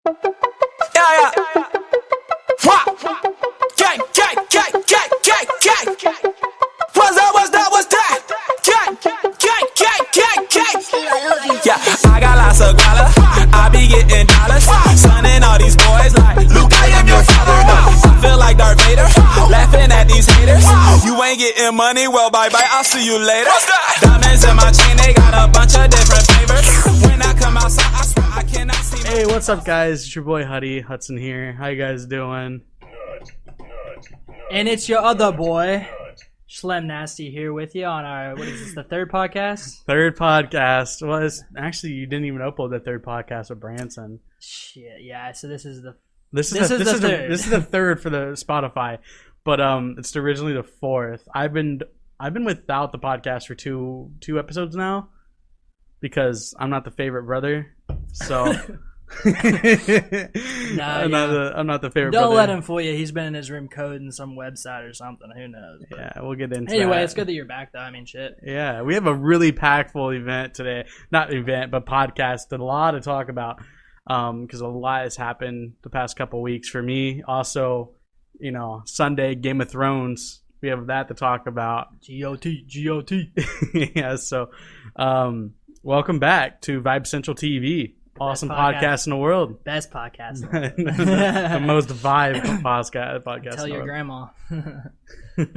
Yeah, yeah. Wah. Gang, gang, gang, gang, gang, gang. What's that, what's that, what's that? Gang, gang, gang, gang, gang. Yeah, I got lots of guala. I be getting dollars. Sonning all these boys like Luke, I am your father. I feel like Darth Vader, laughing at these haters. You ain't getting money, well, bye-bye, I'll see you later. Diamonds in my chain, they got a bunch of different flavors. When I come outside, I swear I cannot see. Hey, what's up, guys? It's your boy Hudson here. How you guys doing? And it's your other boy, Schlem Nasty, here with you on our, what is this, the third podcast? Third podcast. Well, actually, you didn't even upload the third podcast with Branson. Shit, yeah, so this is the This is the third for the Spotify, but it's originally the fourth. I've been without the podcast for two episodes now because I'm not the favorite brother. So I'm not the favorite brother. Don't let him fool you. He's been in his room coding some website or something. Who knows? But yeah, we'll get into anyway, that. it's good that you're back, though. I mean, shit. Yeah, we have a really packed full event today. Not event, but podcast. And a lot to talk about. Because a lot has happened the past couple weeks for me. Also, Sunday, Game of Thrones. We have that to talk about. GOT. Yeah, so welcome back to VibeCentralTV. Awesome podcast in the world. Best podcast. The most vibe podcast. Tell your grandma. All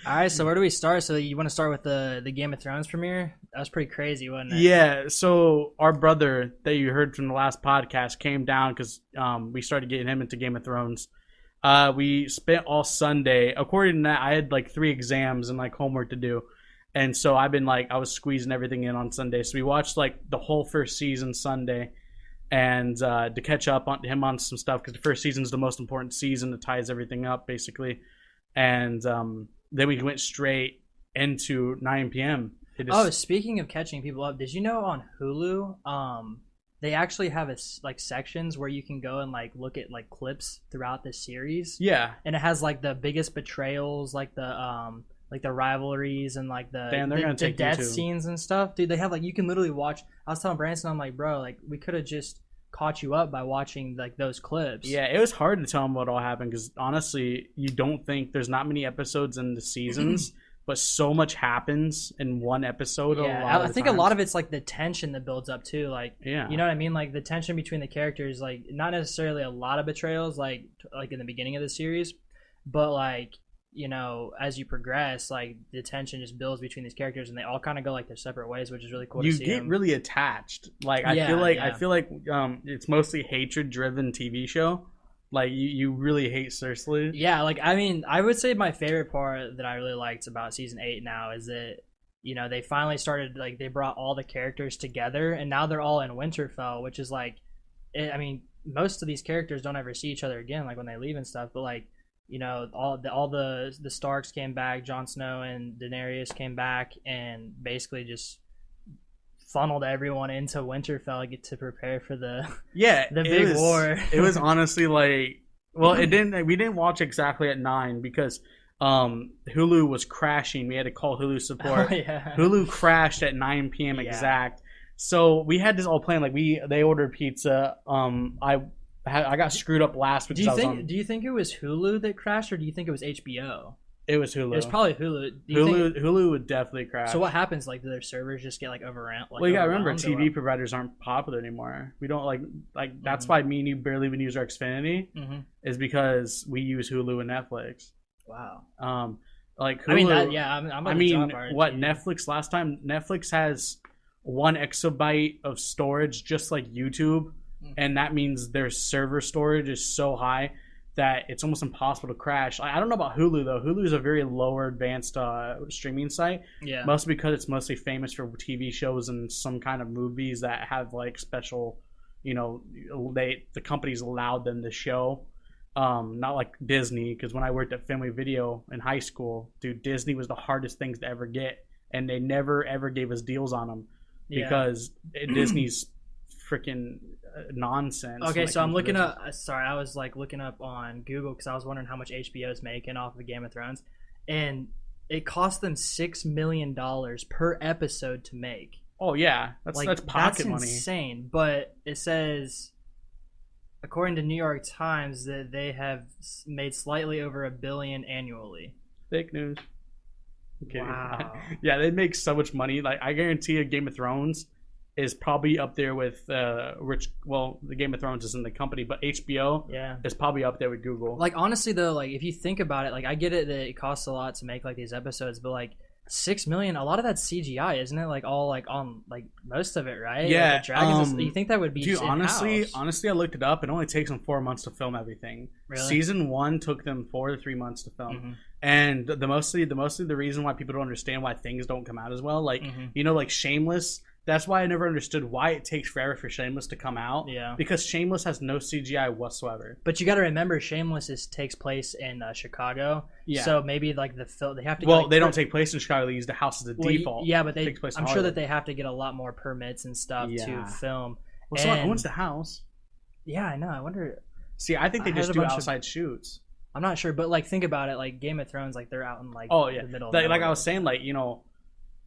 right, so where do we start? So you want to start with the Game of Thrones premiere? That was pretty crazy, wasn't it? Yeah, so our brother that you heard from the last podcast came down because we started getting him into Game of Thrones. We spent all Sunday. According to that, I had like 3 exams and like homework to do. And so I was squeezing everything in on Sunday. So we watched like the whole first season Sunday and to catch up on him on some stuff because the first season is the most important season that ties everything up basically. And then we went straight into 9 p.m. Speaking of catching people up, did you know on HULU, they actually have sections where you can go and like look at like clips throughout the series. Yeah, and it has like the biggest betrayals, like the rivalries and like the death scenes and stuff. Dude, they have like you can literally watch. I was telling Branson, I'm like, bro, like we could have just caught you up by watching like those clips. Yeah, it was hard to tell them what all happened because honestly, you don't think there's not many episodes in the seasons. But so much happens in one episode. Yeah, I think a lot of it's like the tension that builds up too. Like, yeah, you know what I mean? Like the tension between the characters. Like, not necessarily a lot of betrayals, like in the beginning of the series, but like as you progress, like the tension just builds between these characters, and they all kind of go like their separate ways, which is really cool. You to see get them. Really attached. Like I feel like it's mostly hatred-driven TV show. Like, you really hate Cersei. Yeah, like, I mean, I would say my favorite part that I really liked about Season 8 now is that, they finally started, like, they brought all the characters together, and now they're all in Winterfell, which is, like, I mean, most of these characters don't ever see each other again, like, when they leave and stuff, but, like, all the Starks came back, Jon Snow and Daenerys came back, and basically just funneled everyone into Winterfell to prepare for the big war. It was honestly like, well, we didn't watch exactly at 9 because Hulu was crashing. We had to call Hulu support. Oh, yeah. Hulu crashed at 9 p.m. exact. So we had this all planned. Like they ordered pizza. I got screwed up last week. Do you think it was Hulu that crashed, or do you think it was HBO? It was Hulu. It was probably Hulu. Hulu would definitely crash. So what happens? Like, do their servers just get like overrun? Well, you gotta remember, TV providers aren't popular anymore. We don't like that's why me and you barely even use our Xfinity. Is because we use Hulu and Netflix. Wow. Like Hulu. I mean, what Netflix last time? Netflix has 1 exabyte of storage, just like YouTube, and that means their server storage is so high that it's almost impossible to crash. I don't know about Hulu though. Hulu is a very lower advanced streaming site. Yeah. Mostly because it's mostly famous for TV shows and some kind of movies that have like special, the companies allowed them to show. Not like Disney, because when I worked at Family Video in high school, dude, Disney was the hardest things to ever get, and they never ever gave us deals on them because Disney's freaking nonsense. Okay, so I'm looking up. Sorry, I was like looking up on Google because I was wondering how much HBO's making off of Game of Thrones, and it cost them $6 million per episode to make. Oh yeah, that's pocket money. That's insane. But it says according to New York Times, that they have made slightly over $1 billion annually. Fake news. Okay. Wow. Yeah, they make so much money. Like, I guarantee you, Game of Thrones is probably up there with the Game of Thrones is in the company, but HBO is probably up there with Google. Like, honestly though, like if you think about it, like I get it that it costs a lot to make like these episodes, but like $6 million, a lot of that's CGI, isn't it? Like all like on like most of it, right? Yeah. Like, the dragons, you think that would be honestly, I looked it up. It only takes them 4 months to film everything. Really? Season 1 took them 4 to 3 months to film. Mm-hmm. And the reason why people don't understand why things don't come out as well, like like Shameless. That's why I never understood why it takes forever for Shameless to come out. Yeah. Because Shameless has no CGI whatsoever. But you got to remember, Shameless takes place in Chicago. Yeah. So maybe like the film, they have to. Well, they don't take place in Chicago. They use the house as a default. Yeah, but I'm sure that they have to get a lot more permits and stuff to film. Well, someone owns the house. Yeah, I know. I wonder. See, I think they just do outside shoots. I'm not sure, but like think about it. Like Game of Thrones, like they're out in like the middle. Of like I was saying, like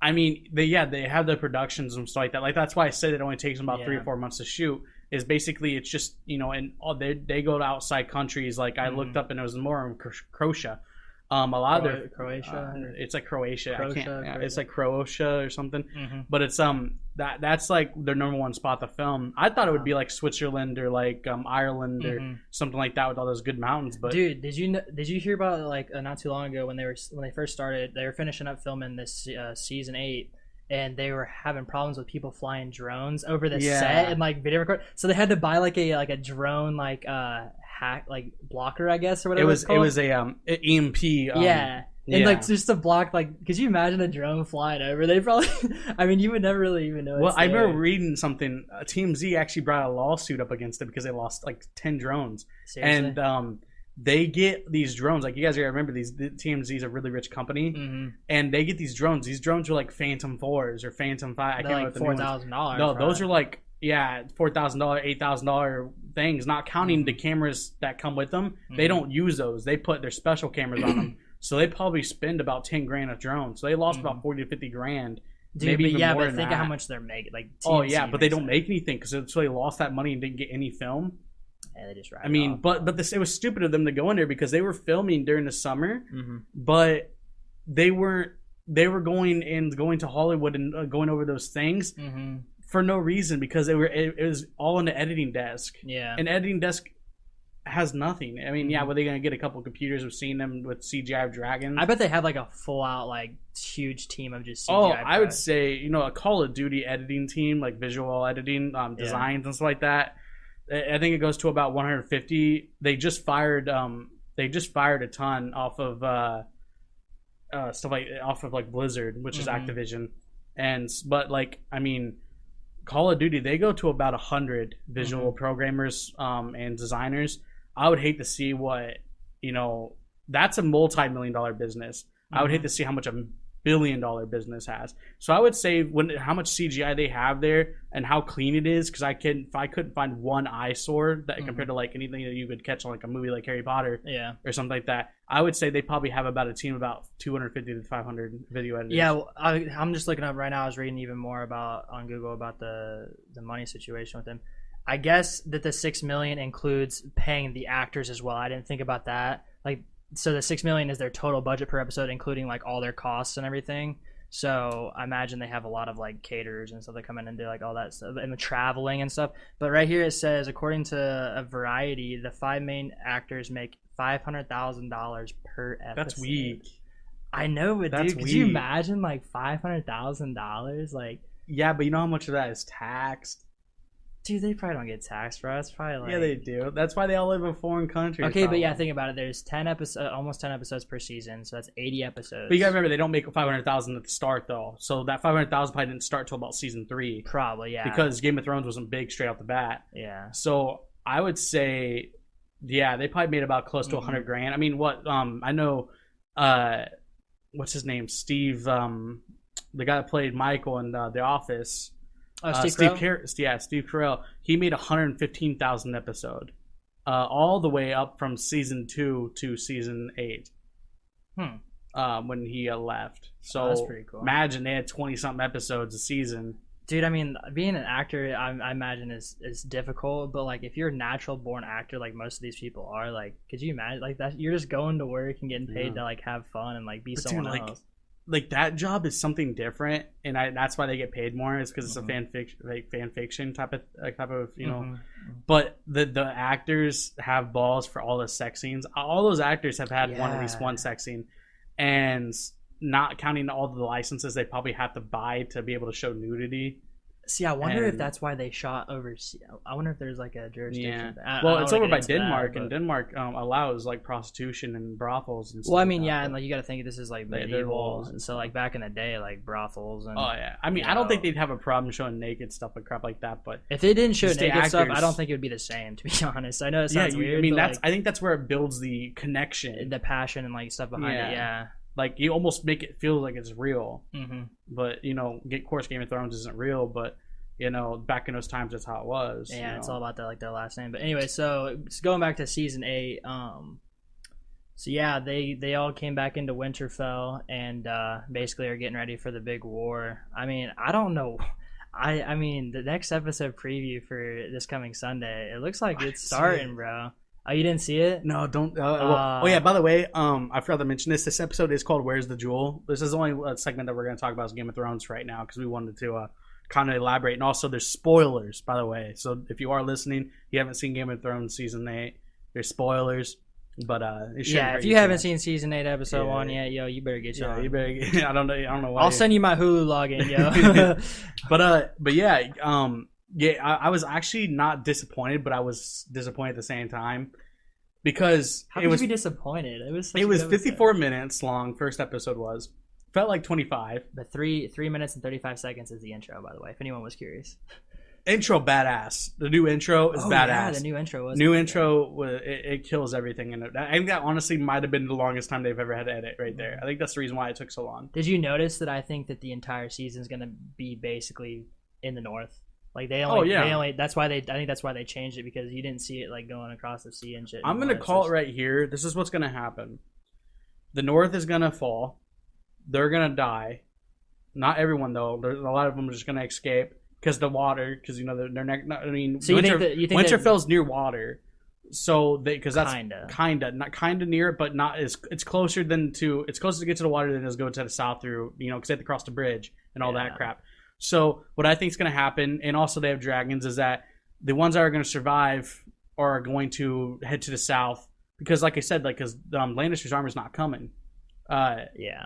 I mean, they have the productions and stuff like that. Like that's why I said it only takes them about 3 or 4 months to shoot. Is basically it's just and they go to outside countries. Like I looked up and it was more in Croatia. A lot of Croatia. It's like Croatia. Croatia. It's like Croatia or something. Mm-hmm. But it's that's like their number one spot to film. I thought it would be like Switzerland or like Ireland or something like that with all those good mountains. But dude, did you hear about like not too long ago when they first started? They were finishing up filming this season 8. And they were having problems with people flying drones over the set and like video record. So they had to buy like a drone hack blocker, I guess, or whatever. It was a EMP. And like just to block, like, could you imagine a drone flying over? They probably, I mean, you would never really even know. Well, I remember reading something. TMZ actually brought a lawsuit up against it because they lost like 10 drones. Seriously? And they get these drones. Like, you guys gotta remember, TMZ is a really rich company, and they get these drones. These drones are like Phantom 4s or Phantom 5. I can't remember what the $4,000. No, those are like $4,000, $8,000 things. Not counting the cameras that come with them. They don't use those. They put their special cameras on them. So they probably spend about 10 grand a drone. So they lost about 40 to 50 grand. Dude, maybe even more but than think that. of how much they're making. Like, TMZ but they don't make anything because so they lost that money and didn't get any film. Yeah, they just I mean, but it was stupid of them to go in there because they were filming during the summer, but they were going to Hollywood and going over those things for no reason because it was all in the editing desk. Yeah, an editing desk has nothing. I mean, were they gonna get a couple of computers? We've seen them with CGI dragons. I bet they have like a full out like huge team of just CGI. Oh, I would say a Call of Duty editing team, like visual editing, designs and stuff like that. I think it goes to about 150. They just fired a ton off of stuff like Blizzard, which is Activision, but like I mean, Call of Duty, they go to about 100 visual programmers and designers. I would hate to see what that's a multi-million-dollar business. I would hate to see how much a billion-dollar business has. So I would say how much CGI they have there and how clean it is, because if I couldn't find one eyesore that compared to like anything that you would catch on like a movie like Harry Potter or something like that, I would say they probably have about a team of about 250 to 500 video editors. Yeah, well, I'm just looking up right now. I was reading even more on Google about the money situation with them. I guess that the $6 million includes paying the actors as well. I didn't think about that. So the $6 million is their total budget per episode, including like all their costs and everything. So I imagine they have a lot of like caterers and stuff that come in and do like all that stuff and the traveling and stuff. But right here it says, according to a Variety, the 5 main actors make $500,000 per episode. That's weak. I know, but dude, could you imagine like $500,000? Like, yeah, but you know how much of that is taxed? Dude, they probably don't get taxed, bro. It's probably like... Yeah, they do. That's why they all live in foreign countries. Okay, but yeah, think about it. There's 10 episodes, almost 10 episodes per season, so that's 80 episodes. But you gotta remember, they don't make $500,000 at the start, though. So that $500,000 probably didn't start till about season 3. Probably, yeah. Because Game of Thrones wasn't big straight off the bat. Yeah. So I would say, yeah, they probably made about close to 100 grand. I mean, I know, what's his name? Steve, the guy that played Michael in The Office. Steve Carell. He made $115,000 episode, all the way up from season 2 to season 8. When he left. So that's pretty cool. Imagine they had 20 something episodes a season. Dude, I mean, being an actor, I imagine is difficult. But like, if you're a natural born actor, like most of these people are, like, could you imagine like that? You're just going to work and getting paid to like have fun and like be someone else. Like that job is something different, and that's why they get paid more. Is because it's a fan fiction type of you know. But the actors have balls for all the sex scenes. All those actors have had at least one sex scene, and not counting all the licenses they probably have to buy to be able to show nudity. See, I wonder if that's why they shot overseas. I wonder if there's like a jurisdiction. Yeah. Well, it's over by Denmark, and Denmark allows like prostitution and brothels and stuff. Well, I mean, and like you got to think this is like medieval, and so like back in the day, like brothels and. Oh yeah, I mean, I don't think they'd have a problem showing naked stuff and crap like that, but if they didn't show naked stuff, I don't think it would be the same. To be honest, I know it sounds weird. I mean, I think that's where it builds the connection, the passion, and like stuff behind it. Yeah. Like you almost make it feel like it's real, but you know, of course, Game of Thrones isn't real, but. You know, back in those times, that's how it was. Yeah, it's all about that, like their last name. But anyway, so going back to season 8, so yeah, they all came back into Winterfell and basically are getting ready for the big war. I mean, I don't know. I mean, the next episode preview for this coming Sunday, it looks like it's starting, bro. Oh, you didn't see it? No, don't. Oh yeah, by the way, I forgot to mention this. This episode is called "Where's the Juul?" This is the only segment that we're going to talk about is Game of Thrones right now because we wanted to. Kind of elaborate, and also there's spoilers, by the way. So if you are listening, you haven't seen Game of Thrones season 8, there's spoilers. But if you haven't seen season 8 episode 1 yet, yo, you better get on. You better get, I don't know why. I'll send you my Hulu login, yo. but yeah, I was actually not disappointed, but I was disappointed at the same time because how could you be disappointed? It was 54 minutes long. First episode was. Felt like 25. But 3 minutes and 35 seconds is the intro, by the way, if anyone was curious. Intro badass. The new intro is badass. Yeah, the new intro was. It kills everything in it. I think that honestly might have been the longest time they've ever had to edit right there. I think that's the reason why it took so long. Did you notice that I think that the entire season is going to be basically in the north? Like they only that's why I think that's why they changed it because you didn't see it like going across the sea and shit. I'm going to call it right here. This is what's going to happen. The north is going to fall. They're gonna die. Not everyone though. There's a lot of them are just gonna escape because the water. Because you know they're not. I mean, so Winterfell's near water, so because that's kind of near it, but not as it's closer to get to the water than it is go to the south through because they have to cross the bridge and all that crap. So what I think is gonna happen, and also they have dragons, is that the ones that are gonna survive are going to head to the south because, like I said, because Lannister's armor's not coming.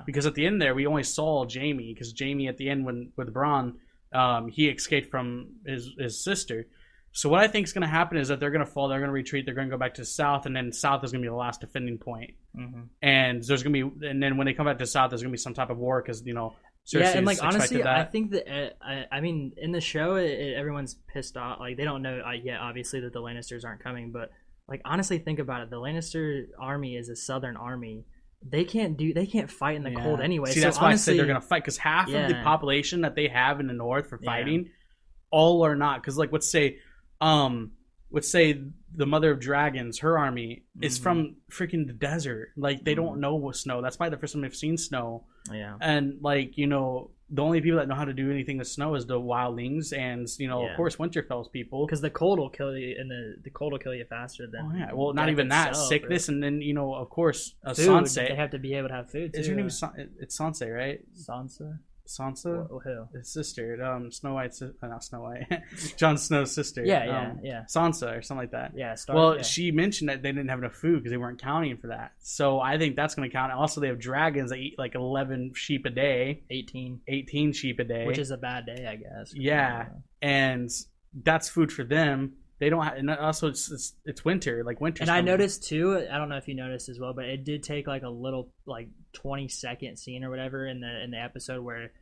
Because at the end there we only saw Jaime because Jaime at the end with Bronn he escaped from his sister. So what I think is going to happen is that they're going to fall, they're going to retreat, they're going to go back to the south, and then south is going to be the last defending point. And there's going to be, and then when they come back to the south there's going to be some type of war because Cersei and like honestly I think that I mean in the show everyone's pissed off, like they don't know yet obviously that the Lannisters aren't coming, but like honestly think about it, the Lannister army is a southern army. They can't fight in the cold anyway. See, that's why I said they're gonna fight because half of the population that they have in the north for fighting, all are not. Because like let's say the Mother of Dragons, her army is from freaking the desert. Like they don't know snow. That's probably the first time they've seen snow. Yeah, and like the only people that know how to do anything with snow is the wildlings and of course Winterfell's people. Because the cold will kill you, and the cold will kill you faster than. Oh yeah, well not even that sickness, and then of course Sansa. They have to be able to have food too. Is her name it's Sansa, right? Sansa? Who? His sister, Snow White's, not Snow White, Jon Snow's sister. Yeah. Sansa or something like that. Yeah. She mentioned that they didn't have enough food because they weren't counting for that. So I think that's going to count. Also, they have dragons that eat like 11 sheep a day. 18 sheep a day. Which is a bad day, I guess. Yeah. And that's food for them. They don't have, and also it's winter, like winter. And I noticed too, I don't know if you noticed as well, but it did take like a little like 20-second scene or whatever in the episode where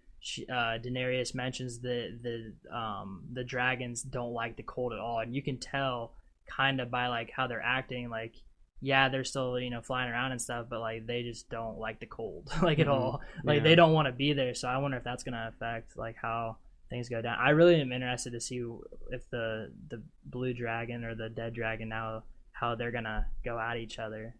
Daenerys mentions the dragons don't like the cold at all, and you can tell kind of by like how they're acting, like they're still flying around and stuff, but like they just don't like the cold like at all. Like they don't want to be there. So I wonder if that's gonna affect like how things go down. I really am interested to see if the blue dragon or the dead dragon now, how they're gonna go at each other.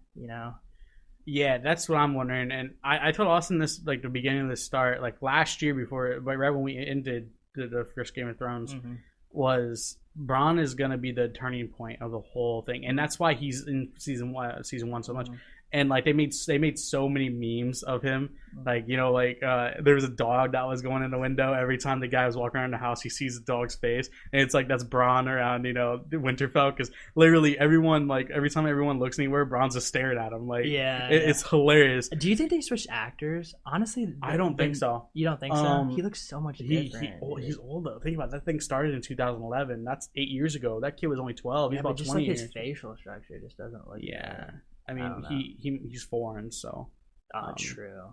Yeah, that's what I'm wondering. And I told Austin this like the beginning of the start, like last year right when we ended the first Game of Thrones, Mm-hmm. was Bronn is gonna be the turning point of the whole thing, and that's why he's in season one so much. Mm-hmm. And like they made so many memes of him, like you know, like there was a dog that was going in the window every time the guy was walking around the house. He sees the dog's face, and it's like that's Bronn around, you know, Winterfell, because literally everyone, like every time everyone looks anywhere, Bronn's just staring at him. Like it's hilarious. Do you think they switched actors? Honestly, I don't think so. You don't think so? He looks so much different. He's old though. Think about it. That thing started in 2011. That's 8 years ago. That kid was only 12. He's about just 20 like years. his facial structure just doesn't look. Yeah. I mean, he's foreign, so. True.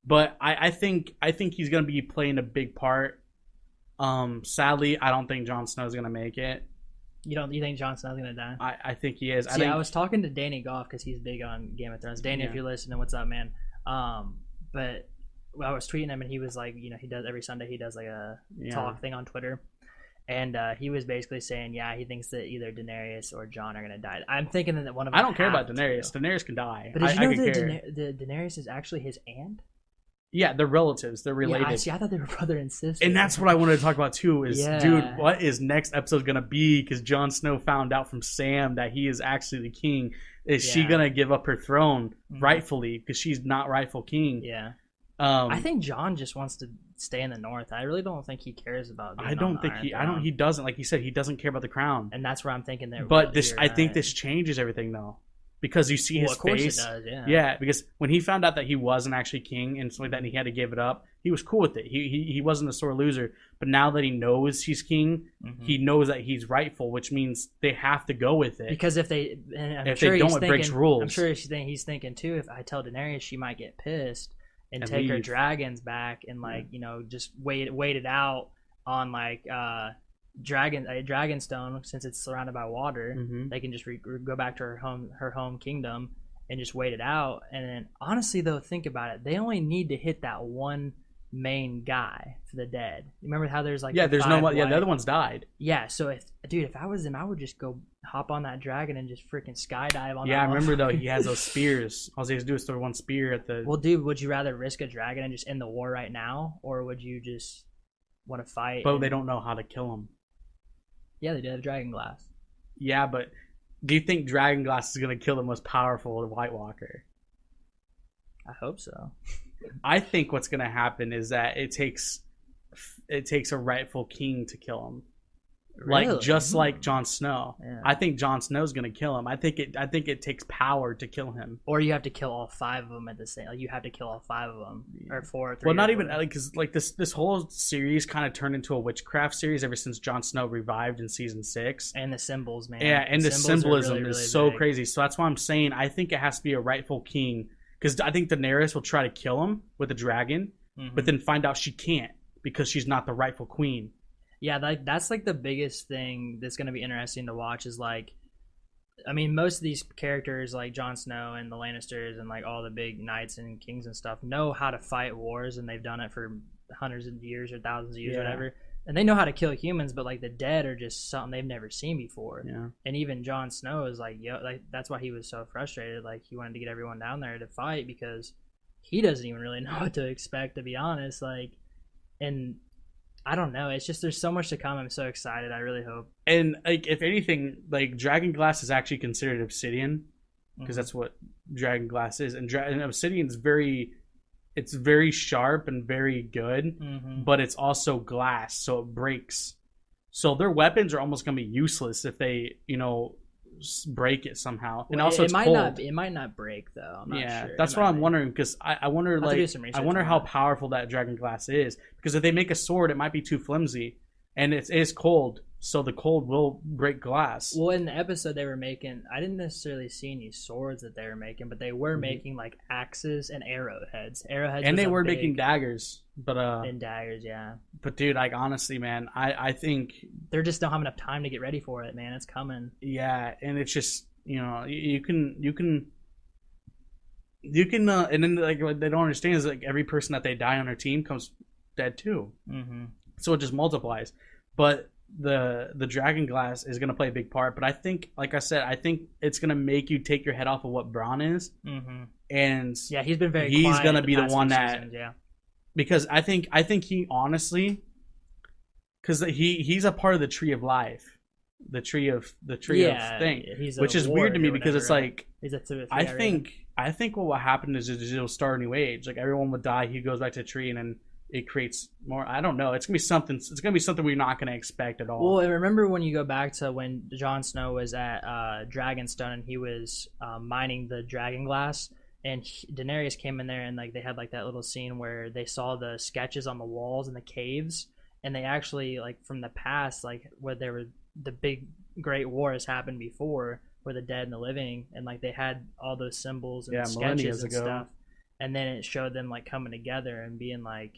But I think he's gonna be playing a big part. Sadly, I don't think Jon Snow's gonna make it. You think Jon Snow's gonna die? I think he is. I was talking to Danny Goff because he's big on Game of Thrones. Danny, if you're listening, what's up, man? But I was tweeting him, and he was like, you know, he does every Sunday. He does like a talk thing on Twitter. And he was basically saying, yeah, he thinks that either Daenerys or Jon are gonna die. I'm thinking that one of them. I don't care about Daenerys. Daenerys can die. But did you know that Daenerys is actually his aunt? Yeah, they're relatives. They're related. Yeah, I thought they were brother and sister. And that's what I wanted to talk about too. Is dude, what is next episode gonna be? Because Jon Snow found out from Sam that he is actually the king. Is she gonna give up her throne rightfully because she's not rightful king? Yeah. I think Jon just wants to stay in the north. I really don't think he cares about. He doesn't. Like he said, he doesn't care about the crown. And that's where I'm thinking that. But I think this changes everything though, because you see his face. Of course it does. Yeah. Yeah, because when he found out that he wasn't actually king and stuff like that, and he had to give it up, he was cool with it. He wasn't a sore loser. But now that he knows he's king, he knows that he's rightful, which means they have to go with it. Because if they don't, it breaks rules. I'm sure he's thinking too. If I tell Daenerys, she might get pissed and take her dragons back and like just wait it out on like Dragonstone, since it's surrounded by water. They can just go back to her home kingdom and just wait it out. And then honestly though, think about it, they only need to hit that one main guy for the dead. Remember how there's like the other ones died. Yeah, so if I was him, I would just go hop on that dragon and just freaking skydive on. Yeah, I remember though he has those spears. All he has to do is throw one spear at the. Well, dude, would you rather risk a dragon and just end the war right now, or would you just want to fight? But they don't know how to kill him. Yeah, they do have dragon glass. Yeah, but do you think dragon glass is gonna kill the most powerful White Walker? I hope so. I think what's gonna happen is that it takes a rightful king to kill him. Really? Like Jon Snow. Yeah. I think Jon Snow's gonna kill him. I think it takes power to kill him. Or you have to kill all 5 of them at the same. Like you have to kill all 5 of them, or 4. 3 well, not even because like this whole series kind of turned into a witchcraft series ever since Jon Snow revived in season 6. And the symbols, man. Yeah, and the symbolism is so crazy. So that's why I'm saying I think it has to be a rightful king, because I think Daenerys will try to kill him with a dragon, but then find out she can't because she's not the rightful queen. Yeah, that's like the biggest thing that's going to be interesting to watch is like, I mean, most of these characters like Jon Snow and the Lannisters and like all the big knights and kings and stuff know how to fight wars, and they've done it for hundreds of years or thousands of years, whatever. And they know how to kill humans, but like the dead are just something they've never seen before. Yeah. And even Jon Snow is like, that's why he was so frustrated. Like he wanted to get everyone down there to fight because he doesn't even really know what to expect, to be honest. Like, and I don't know. It's just there's so much to come. I'm so excited. I really hope. And like, if anything, like dragon glass is actually considered obsidian because that's what dragon glass is, and obsidian is it's very sharp and very good, but it's also glass, so it breaks. So their weapons are almost gonna be useless if they, break it somehow. And also, it might not break though. I'm not sure. That's what I'm wondering, because I wonder how powerful that dragon glass is, because if they make a sword, it might be too flimsy, and it is cold, so the cold will break glass. Well, in the episode they were making, I didn't necessarily see any swords that they were making, but they were making like axes and arrowheads. And they were making daggers, and daggers, yeah. But dude, like honestly, man, I think they just don't have enough time to get ready for it, man. It's coming. Yeah, and it's just you can and then like what they don't understand is like every person that they die on their team comes dead too. So it just multiplies. But the dragon glass is going to play a big part, but I think, like I said, I think it's going to make you take your head off of what Bronn is. And yeah, he's been very he's going to be the one that seasons, because I think he honestly, because he's a part of the tree of life, the tree of thing, which is weird to me because it's like he's a 2 or 3 I think what will happen is it'll start a new age. Like everyone will die, he goes back to the tree, and then it creates more. I don't know. It's gonna be something. It's gonna be something we're not gonna expect at all. Well, and remember when you go back to when Jon Snow was at Dragonstone and he was mining the dragon glass, and Daenerys came in there and like they had like that little scene where they saw the sketches on the walls in the caves, and they actually like from the past, like where there were the big great wars happened before, where the dead and the living, and like they had all those symbols and sketches and stuff, and then it showed them like coming together and being like,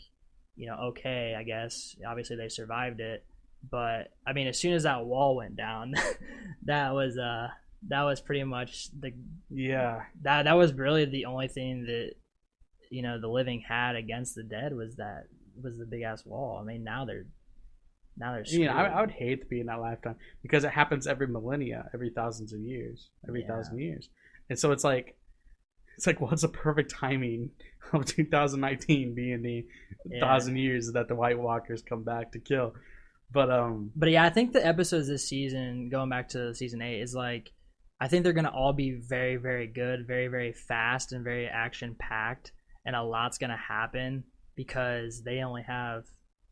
you know, okay, I guess obviously they survived it, but I mean, as soon as that wall went down, that was pretty much that was really the only thing that, you know, the living had against the dead was the big ass wall. I mean, now they're screwed. You know, I would hate to be in that lifetime because it happens every millennia, every thousands of years, every 1,000 years, and so it's like what's the perfect timing of 2019 being the 1,000 years that the White Walkers come back to kill. But yeah, I think the episodes this season, going back to season 8, is like, I think they're gonna all be very, very good, very, very fast, and very action packed, and a lot's gonna happen because they only have.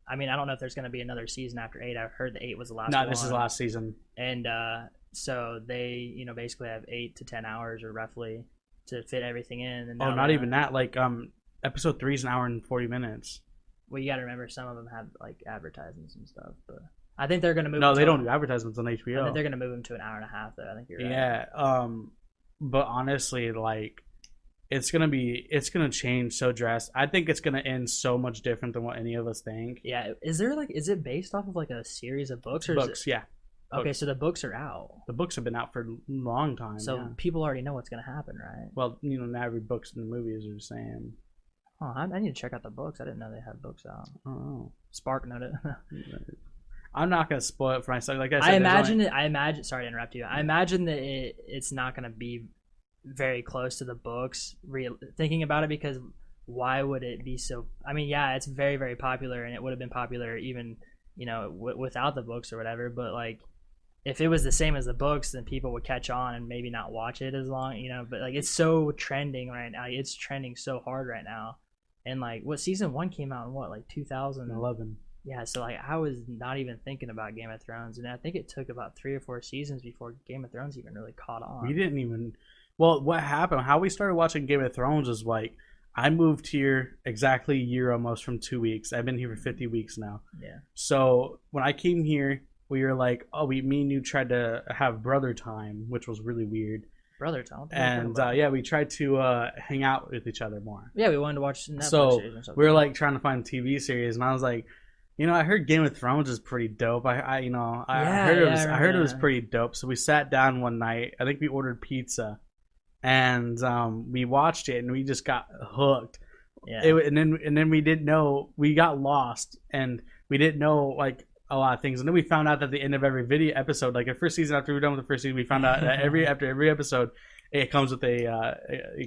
I mean, I don't know if there's gonna be another season after 8. I've heard that 8 was the last. No, this is the last season, and so they, you know, basically have 8 to 10 hours or roughly to fit everything in. And not even that. Like episode 3 is an hour and 40 minutes. Well, you got to remember some of them have like advertisements and stuff, but I think they're gonna move. No, they don't do advertisements on HBO. I think they're gonna move them to an hour and a half. Though I think you're right. Yeah. But honestly, like, it's gonna change so drastic. I think it's gonna end so much different than what any of us think. Yeah. Is it based off of like a series of books or books? Yeah. Okay, so the books are out. The books have been out for a long time. So people already know what's gonna happen, right? Well, you know, not every books in the movies are the same. Oh, I need to check out the books. I didn't know they had books out. Oh, Spark noted. I'm not gonna spoil it for myself. Like I said, I imagine. Sorry to interrupt you. I imagine that it's not gonna be very close to the books. Thinking about it, because why would it be so? I mean, yeah, it's very, very popular, and it would have been popular even, you know, without the books or whatever. But like, if it was the same as the books, then people would catch on and maybe not watch it as long, you know. But like, it's so trending right now. It's trending so hard right now. And like, what season 1 came out in what, like 2011? Yeah, so like I was not even thinking about Game of Thrones, and I think it took about 3 or 4 seasons before Game of Thrones even really caught on. We didn't even. Well, what happened? How we started watching Game of Thrones is like, I moved here exactly a year almost from 2 weeks. I've been here for 50 weeks now. Yeah. So when I came here, we were like, me and you tried to have brother time, which was really weird. Brother time. And yeah, we tried to hang out with each other more. Yeah, we wanted to watch Netflix series or something. We were like trying to find a TV series, and I was like, you know, I heard Game of Thrones is pretty dope. I heard it was pretty dope. So we sat down one night. I think we ordered pizza, and we watched it, and we just got hooked. Yeah. And then we didn't know, we got lost, and we didn't know like a lot of things, and then we found out that at the end of every video episode, like the first season, after we were done with the first season, we found out that after every episode, it comes with a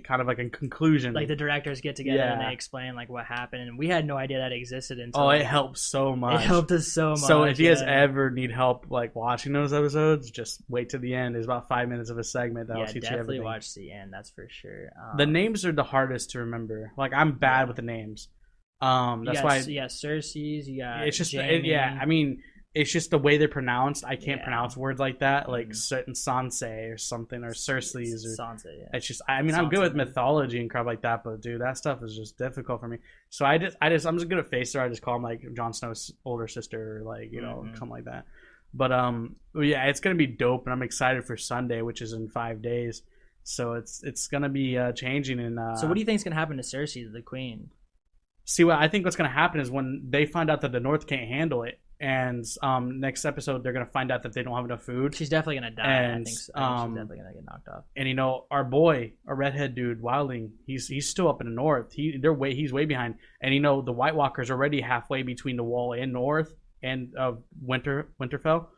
kind of like a conclusion. Like the directors get together and they explain like what happened, and we had no idea that existed until. It helped so much. It helped us so much. So if you guys ever need help like watching those episodes, just wait to the end. There's about 5 minutes of a segment that'll teach you everything. Definitely watch the end. That's for sure. The names are the hardest to remember. Like, I'm bad with the names. That's why. Yeah, Cersei's. You got. It's just I mean, it's just the way they're pronounced. I can't pronounce words like that, like Sansa or something, or Cersei's or Sansa. Yeah. It's just, I mean, I'm good with mythology and crap like that, but dude, that stuff is just difficult for me. So I'm just good at Facer. I just call him like Jon Snow's older sister, or like, you know, something like that. But yeah, it's gonna be dope, and I'm excited for Sunday, which is in 5 days. So it's gonna be changing. And so what do you think is gonna happen to Cersei, the queen? See, what I think what's gonna happen is when they find out that the North can't handle it, and next episode they're gonna find out that they don't have enough food. She's definitely gonna die. And, I think she's definitely gonna get knocked off. And you know, our redhead dude, Wildling, he's still up in the north. He's way behind. And you know, the White Walkers are already halfway between the Wall and North and Winterfell.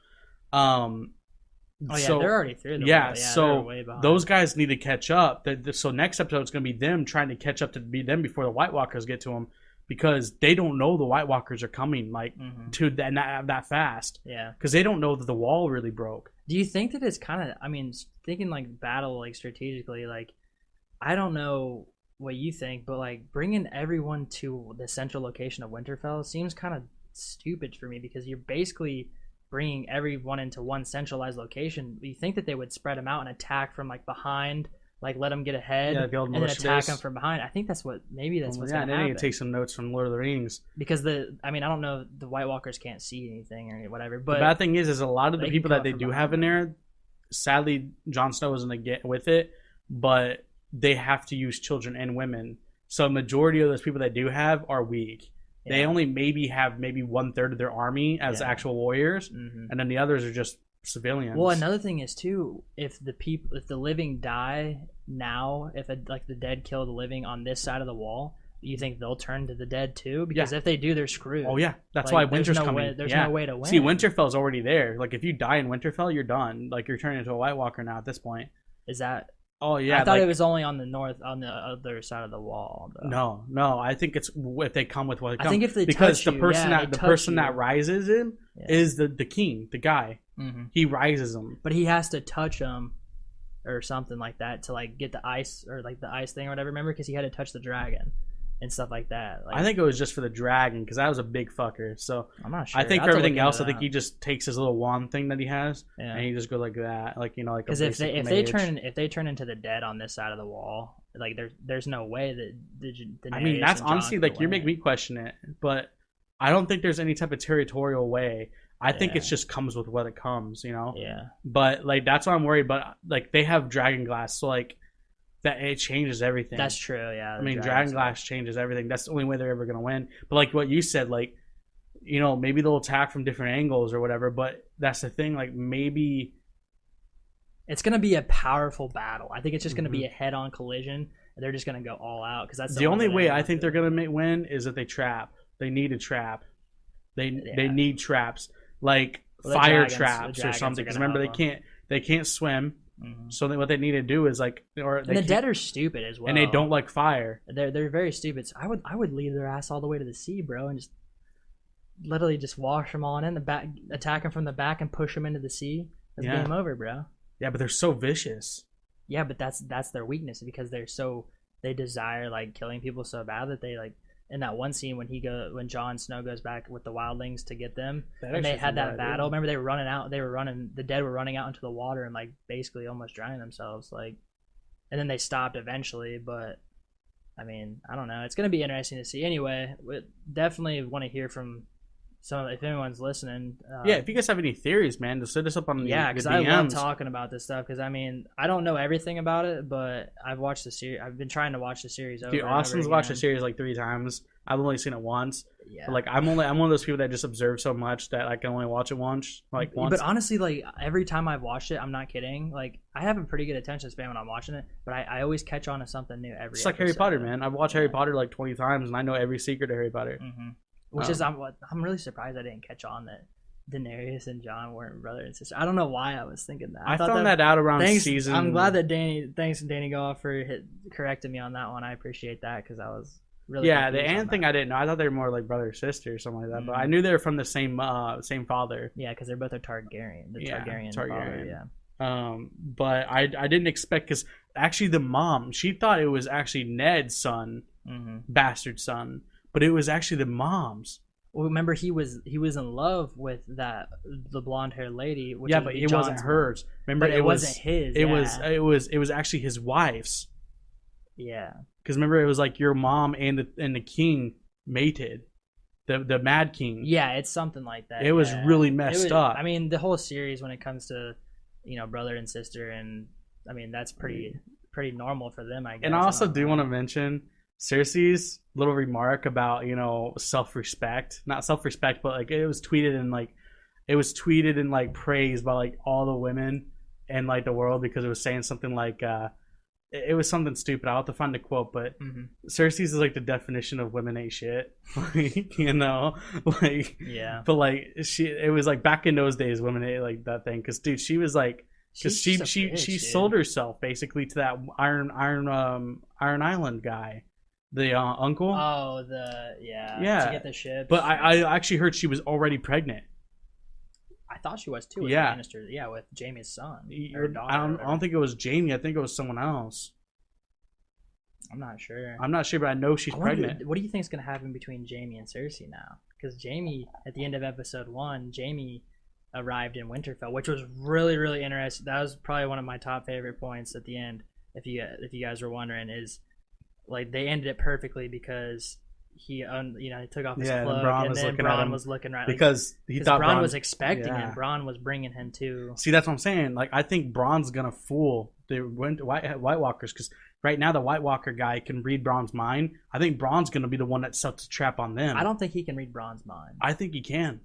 So, they're already through the wall. So those guys need to catch up. So next episode is gonna be them trying to catch up to be them before the White Walkers get to them. because they don't know the White Walkers are coming like to that fast. Yeah, because they don't know that the wall really broke. Do you think that it's kind of? I mean, thinking like battle like strategically, like I don't know what you think, but like bringing everyone to the central location of Winterfell seems kind of stupid for me because you're basically bringing everyone into one centralized location. You think that they would spread them out and attack from like behind, like let them get ahead, and then attack them from behind. I think that's what's going to happen. Yeah, I need to take some notes from Lord of the Rings because I don't know, the White Walkers can't see anything or whatever. But the bad thing is a lot of the people that they do have in there. Sadly, Jon Snow isn't going to get with it, but they have to use children and women. So a majority of those people they do have are weak. Yeah. They only have 1/3 of their army as actual warriors, and then the others are just civilians. Well, another thing is too, if the living die now, if the dead kill the living on this side of the wall, you think they'll turn to the dead too? Because if they do, they're screwed. Oh yeah, that's why Winter's coming. There's no way to win. See, Winterfell's already there. Like if you die in Winterfell, you're done. Like you're turning into a White Walker now at this point. Is that? Oh yeah, I thought it was only on the other side of the wall. Though. No. I think it's if they come with what they come. I think if they because touch the person that rises him is the king, the guy. Mm-hmm. He rises him, but he has to touch him or something like that to like get the ice or like the ice thing or whatever. Remember, because he had to touch the dragon and stuff like that. Like, I think it was just for the dragon because that was a big fucker. So I'm not sure. I think for everything else, I think he just takes his little wand thing that he has and he just goes like that, like like. Because if they turn into the dead on this side of the wall, like there's no way that. I mean, that's honestly like you're making me question it, but I don't think there's any type of territorial way. I think it just comes with what it comes, Yeah. But like that's why I'm worried. But like they have dragon glass, so like. That it changes everything. That's true, yeah. I mean, Dragon Glass changes everything. That's the only way they're ever going to win. But like what you said, like, maybe they'll attack from different angles or whatever. But that's the thing, like maybe it's going to be a powerful battle. I think it's just going to be a head-on collision, and they're just going to go all out because that's the only way I think they're going to win is if they trap. They need a trap. They need traps like fire traps or something. Because remember, they can't swim. Mm-hmm. So what they need to do is the dead are stupid as well, and they don't like fire. They're very stupid. So I would leave their ass all the way to the sea, bro, and just literally just wash them all in the back, attack them from the back, and push them into the sea. That's game over, bro. Yeah, but they're so vicious. Yeah, but that's their weakness because they desire like killing people so bad that they like. In that one scene when Jon Snow goes back with the wildlings to get them, and they had that battle. Remember, they were running out. The dead were running out into the water and like basically almost drowning themselves. Like, and then they stopped eventually. But I mean, I don't know. It's gonna be interesting to see. Anyway, we definitely want to hear from if anyone's listening. If you guys have any theories, man, just hit us up on the because I love talking about this stuff. Because I mean, I don't know everything about it, but I've watched the series. I've been trying to watch the series over. Dude, Austin's watched the series like 3 times. I've only seen it once. Yeah. But, like I'm one of those people that just observe so much that I can only watch it once. But honestly, like every time I've watched it, I'm not kidding. Like I have a pretty good attention span when I'm watching it, but I always catch on to something new every. It's like Harry Potter, man. I've watched Harry Potter like 20 times, and I know every secret of Harry Potter. Mm-hmm. Which is I'm really surprised I didn't catch on that Daenerys and Jon weren't brother and sister. I don't know why I was thinking that. I found that out around season. I'm glad that Danny Goff for correcting me on that one. I appreciate that because I was really the Anne thing I didn't know. I thought they were more like brother or sister or something like that. But I knew they were from the same father. Yeah, because they're both a Targaryen. The Targaryen. Father, yeah. But I didn't expect because actually the mom, she thought it was actually Ned's son, bastard son. But it was actually the mom's. Well, remember he was in love with the blonde haired lady. Which but it wasn't hers. Remember, it wasn't his. It was actually his wife's. Yeah. Because remember, it was like your mom and the king mated, the Mad King. Yeah, it's something like that. It was really messed up. I mean, the whole series when it comes to brother and sister, and I mean that's pretty normal for them, I guess. And I also do want to mention Cersei's little remark about self-respect, not self-respect, but like it was tweeted in like praise by like all the women in like the world because it was saying something like it was something stupid. I'll have to find the quote, but Cersei's is like the definition of women ain't shit. Like, but like it was like back in those days women ate like that thing because dude she was like because she sold herself basically to that Iron Island guy. The uncle. Oh, Yeah. to get the ships. But I actually heard she was already pregnant. I thought she was too. With Yeah. Lannister. Yeah, with Jaime's son. I don't think it was Jamie. I think it was someone else. I'm not sure. I'm not sure, but I know she's pregnant. What do you think is going to happen between Jaime and Cersei now? Because Jaime, at the end of episode 1, Jaime arrived in Winterfell, which was really, really interesting. That was probably one of my top favorite points at the end. If you guys were wondering, is like they ended it perfectly because he took off his cloak and then Bronn was looking right because he thought Bronn was expecting it. Bronn was bringing him too. See, that's what I'm saying. Like, I think Bronn's gonna fool the White Walkers because right now the White Walker guy can read Bronn's mind. I think Bronn's gonna be the one that sets a trap on them. I don't think he can read Bronn's mind. I think he can.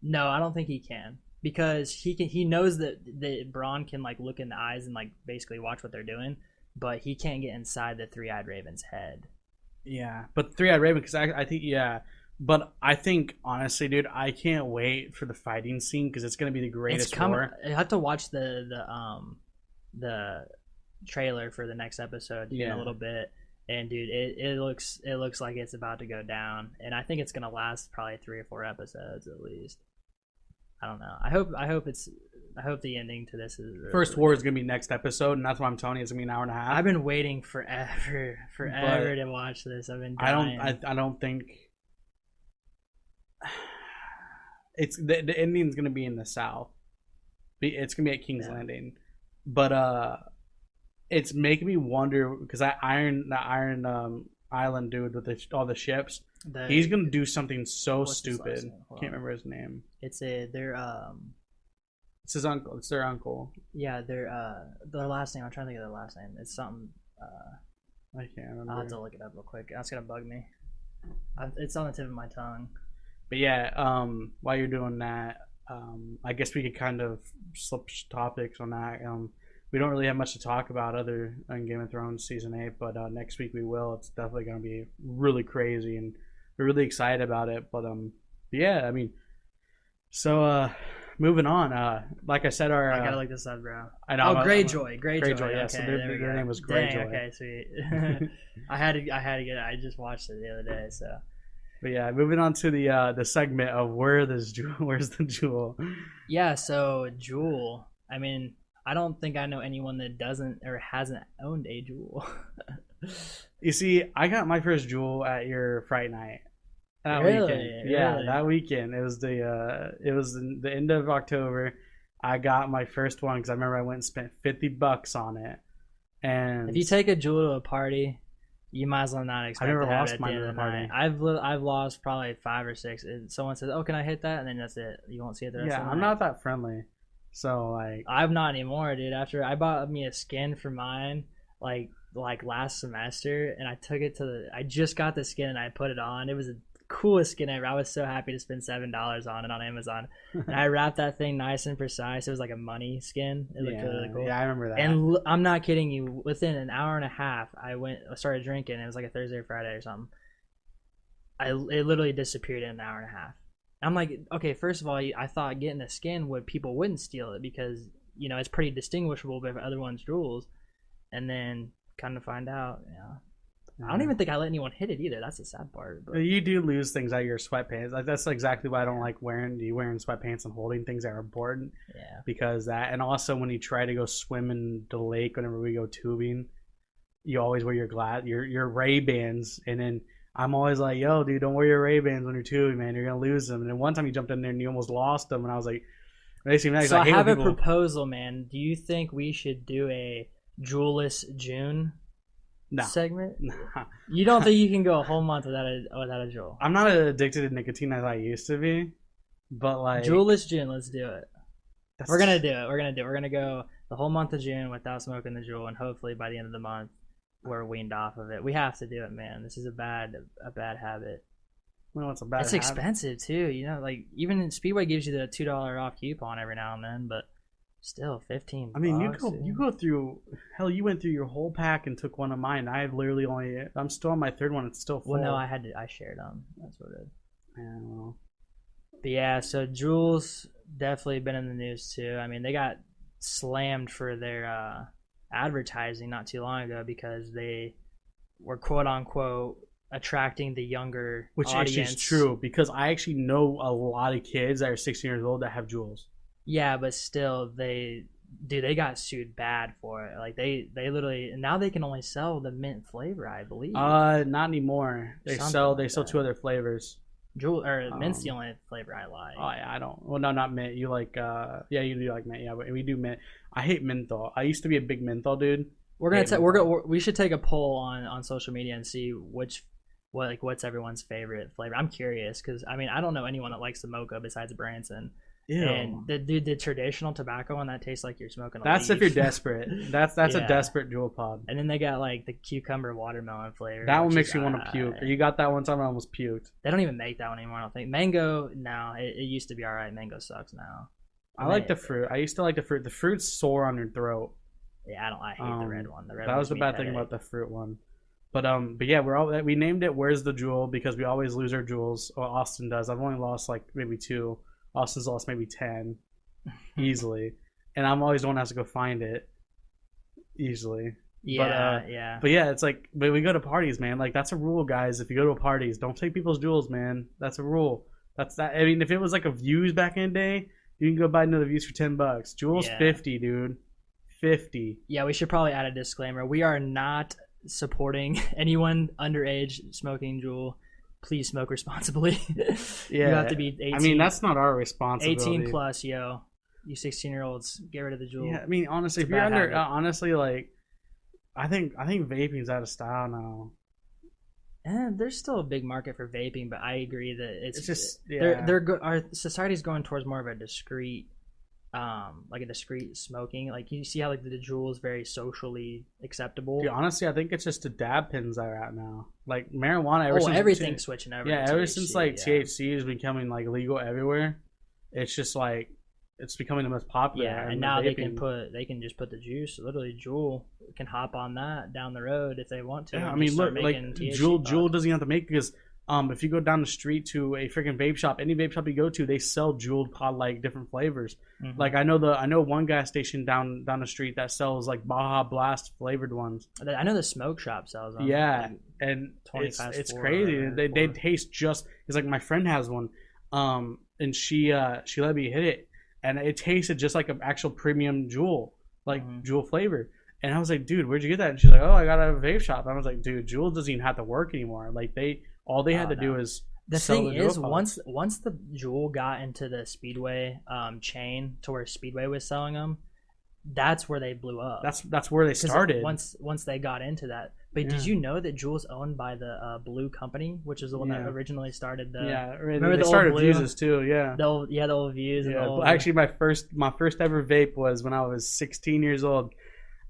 No, I don't think he can because he knows that Bronn can like look in the eyes and like basically watch what they're doing, but he can't get inside the Three-Eyed Raven's head. Yeah, but Three-Eyed Raven, because I think, but I think, honestly, dude, I can't wait for the fighting scene because it's going to be the greatest war. I have to watch the trailer for the next episode in a little bit, and dude, it looks like it's about to go down, and I think it's going to last probably 3 or 4 episodes at least. I don't know. I hope the ending to this is first war is gonna be next episode, and that's why I'm telling you it's gonna be an hour and a half. I've been waiting forever to watch this. I've been dying. I don't think it's the ending's gonna be in the south. It's gonna be at King's Landing, but it's making me wonder because the Iron Island dude with all the ships. He's gonna do something so stupid. Can't remember his name. It's their It's his uncle. It's their uncle. Yeah, their last name. I'm trying to think of their last name. It's something. I can't remember. I'll have to look it up real quick. That's gonna bug me. It's on the tip of my tongue. But yeah, while you're doing that, I guess we could kind of slip topics on that. We don't really have much to talk about other than Game of Thrones season 8, but next week we will. It's definitely gonna be really crazy, and we're really excited about it. But yeah, I mean, so moving on. Like I said, I gotta look this up, bro. I know. Greyjoy. Yeah. Okay, So their name was Greyjoy. Dang, okay, sweet. I had to get it. I just watched it the other day, so. But yeah, moving on to the segment of where's the Juul? Yeah, so Juul. I mean, I don't think I know anyone that doesn't or hasn't owned a Juul. You see, I got my first Juul at your Fright Night. That weekend. Yeah, that weekend. It was the end of October. I got my first one because I remember I went and spent $50 on it. And if you take a Juul to a party, you might as well not expect to have it at the end of the night. I've lost probably 5 or 6. Someone says, "Oh, can I hit that?" And then that's it. You won't see it the rest of the night. I'm not that friendly, so like I'm not anymore, dude. After I bought me a skin for mine, like last semester, and I took it I just got the skin and I put it on. It was the coolest skin ever. I was so happy to spend $7 on it on Amazon, and I wrapped that thing nice and precise. It was like a money skin. It looked really cool. Yeah, I remember that. And I'm not kidding you. Within an hour and a half, I started drinking. It was like a Thursday or Friday or something. It literally disappeared in an hour and a half. I'm like, okay, first of all, I thought getting a skin people wouldn't steal it because it's pretty distinguishable by other ones' Juuls, and then kind of find out, I don't even think I let anyone hit it either. That's the sad part. But you do lose things out of your sweatpants. Like, that's exactly why I don't like wearing sweatpants and holding things that are important. Yeah. Because that, and also when you try to go swim in the lake, whenever we go tubing, you always wear your Ray-Bans, and then I'm always like, yo, dude, don't wear your Ray-Bans when you're tubing, man. You're gonna lose them. And then one time you jumped in there and you almost lost them, and I was like, so I have a proposal, man. Do you think we should do a Juulless June? No. Segment? Nah. You don't think you can go a whole month without a Juul? I'm not as addicted to nicotine as I used to be, but like Juulless June, let's do it. We're gonna do it. We're gonna go the whole month of June without smoking the Juul, and hopefully by the end of the month we're weaned off of it. We have to do it, man. This is a bad habit. Well, it's a bad. It's habit. Expensive too. Like even Speedway gives you the $2 off coupon every now and then, but. Still $15. I mean, you go through. Hell, you went through your whole pack and took one of mine. I'm still on my third one. It's still full. Well, no, I shared them. That's what it is. Yeah, well. But yeah, so Juul's definitely been in the news too. I mean, they got slammed for their advertising not too long ago because they we're quote unquote attracting the younger Which audience. actually is true, because I actually know a lot of kids that are 16 years old that have Juuls. Yeah, but still, they got sued bad for it. Like they literally, and now they can only sell the mint flavor, I believe. Not anymore. They Something sell like that. 2 other flavors. Juul or mint's the only flavor I like. Oh yeah, I don't. Well, no, not mint. You like yeah, you do like mint. Yeah, but we do mint. I hate menthol. I used to be a big menthol dude. We should take a poll on social media and see what's everyone's favorite flavor. I'm curious because I mean I don't know anyone that likes the mocha besides Branson. Ew. And the traditional tobacco one that tastes like you're smoking. That's leaf. if you're desperate. That's Yeah. a desperate Juul pod. And then they got like the cucumber watermelon flavor. That one which makes is, you want to puke. You got that one time, I almost puked. They don't even make that one anymore. I don't think mango. No, it used to be all right. Mango sucks now. I like the fruit. I used to like the fruit. The fruit's sore on your throat. Yeah, I hate the red one. The red that was the gives me a bad thing headache. about the fruit one. But yeah, we named it "Where's the Juul" because we always lose our Juuls. Well, Austin does. I've only lost like maybe 2. Austin's lost maybe 10 easily, and I'm always the one that has to go find it easily. Yeah. But yeah, it's like when we go to parties, man. Like that's a rule, guys. If you go to parties, don't take people's Juuls, man. That's a rule. That's that. I mean, if it was like a Views back in the day, you can go buy another Views for $10. Juul's Yeah. 50, dude. 50. Yeah, we should probably add a disclaimer. We are not supporting anyone underage smoking Juul. Please smoke responsibly. Yeah, You have to be 18. I mean, that's not our responsibility. 18 plus, yo. You 16-year-olds, get rid of the Juul. Yeah, I mean, honestly, It's if a you're bad under, habit. honestly, like, I think vaping's out of style now. And there's still a big market for vaping, but I agree that It's just, yeah. our society's going towards more of a discreet, like a discreet smoking. Like you see how like the Juul is very socially acceptable. Dude, honestly, I think it's just the dab pins that are out now. Like marijuana, ever since everything's switching over. Yeah, to ever THC, since like yeah. THC is becoming like legal everywhere, it's just like it's becoming the most popular. Yeah, and now they can just put the juice. Literally, Juul can hop on that down the road if they want to. Yeah, I and mean, just look, start like making THC Juul pods. doesn't have to make because if you go down the street to a freaking vape shop, any vape shop you go to, they sell Juul pod like different flavors. Mhm. Like I know one gas station down the street that sells like Baja Blast flavored ones. I know the smoke shop sells them. Yeah, like, and 20 it's past 4 crazy. or They 4. taste just. It's like my friend has one, and she let me hit it, and it tasted just like an actual premium Juul, like Mhm. Juul flavor. And I was like, dude, where'd you get that? And she's like, oh, I got it at a vape shop. And I was like, dude, Juul doesn't even have to work anymore. Like all they had to do is The sell thing Juul is, pods. once the Juul got into the Speedway chain to where Speedway was selling them, that's where they blew up. That's where they 'Cause started. Once they got into that. But did Yeah. you know that Juul's owned by the Blue Company, which is the one that Yeah. originally started the Yeah, remember they the old started Blue? Fuses too. Yeah. the old views and Yeah, the old, actually, my first ever vape was when I was 16 years old.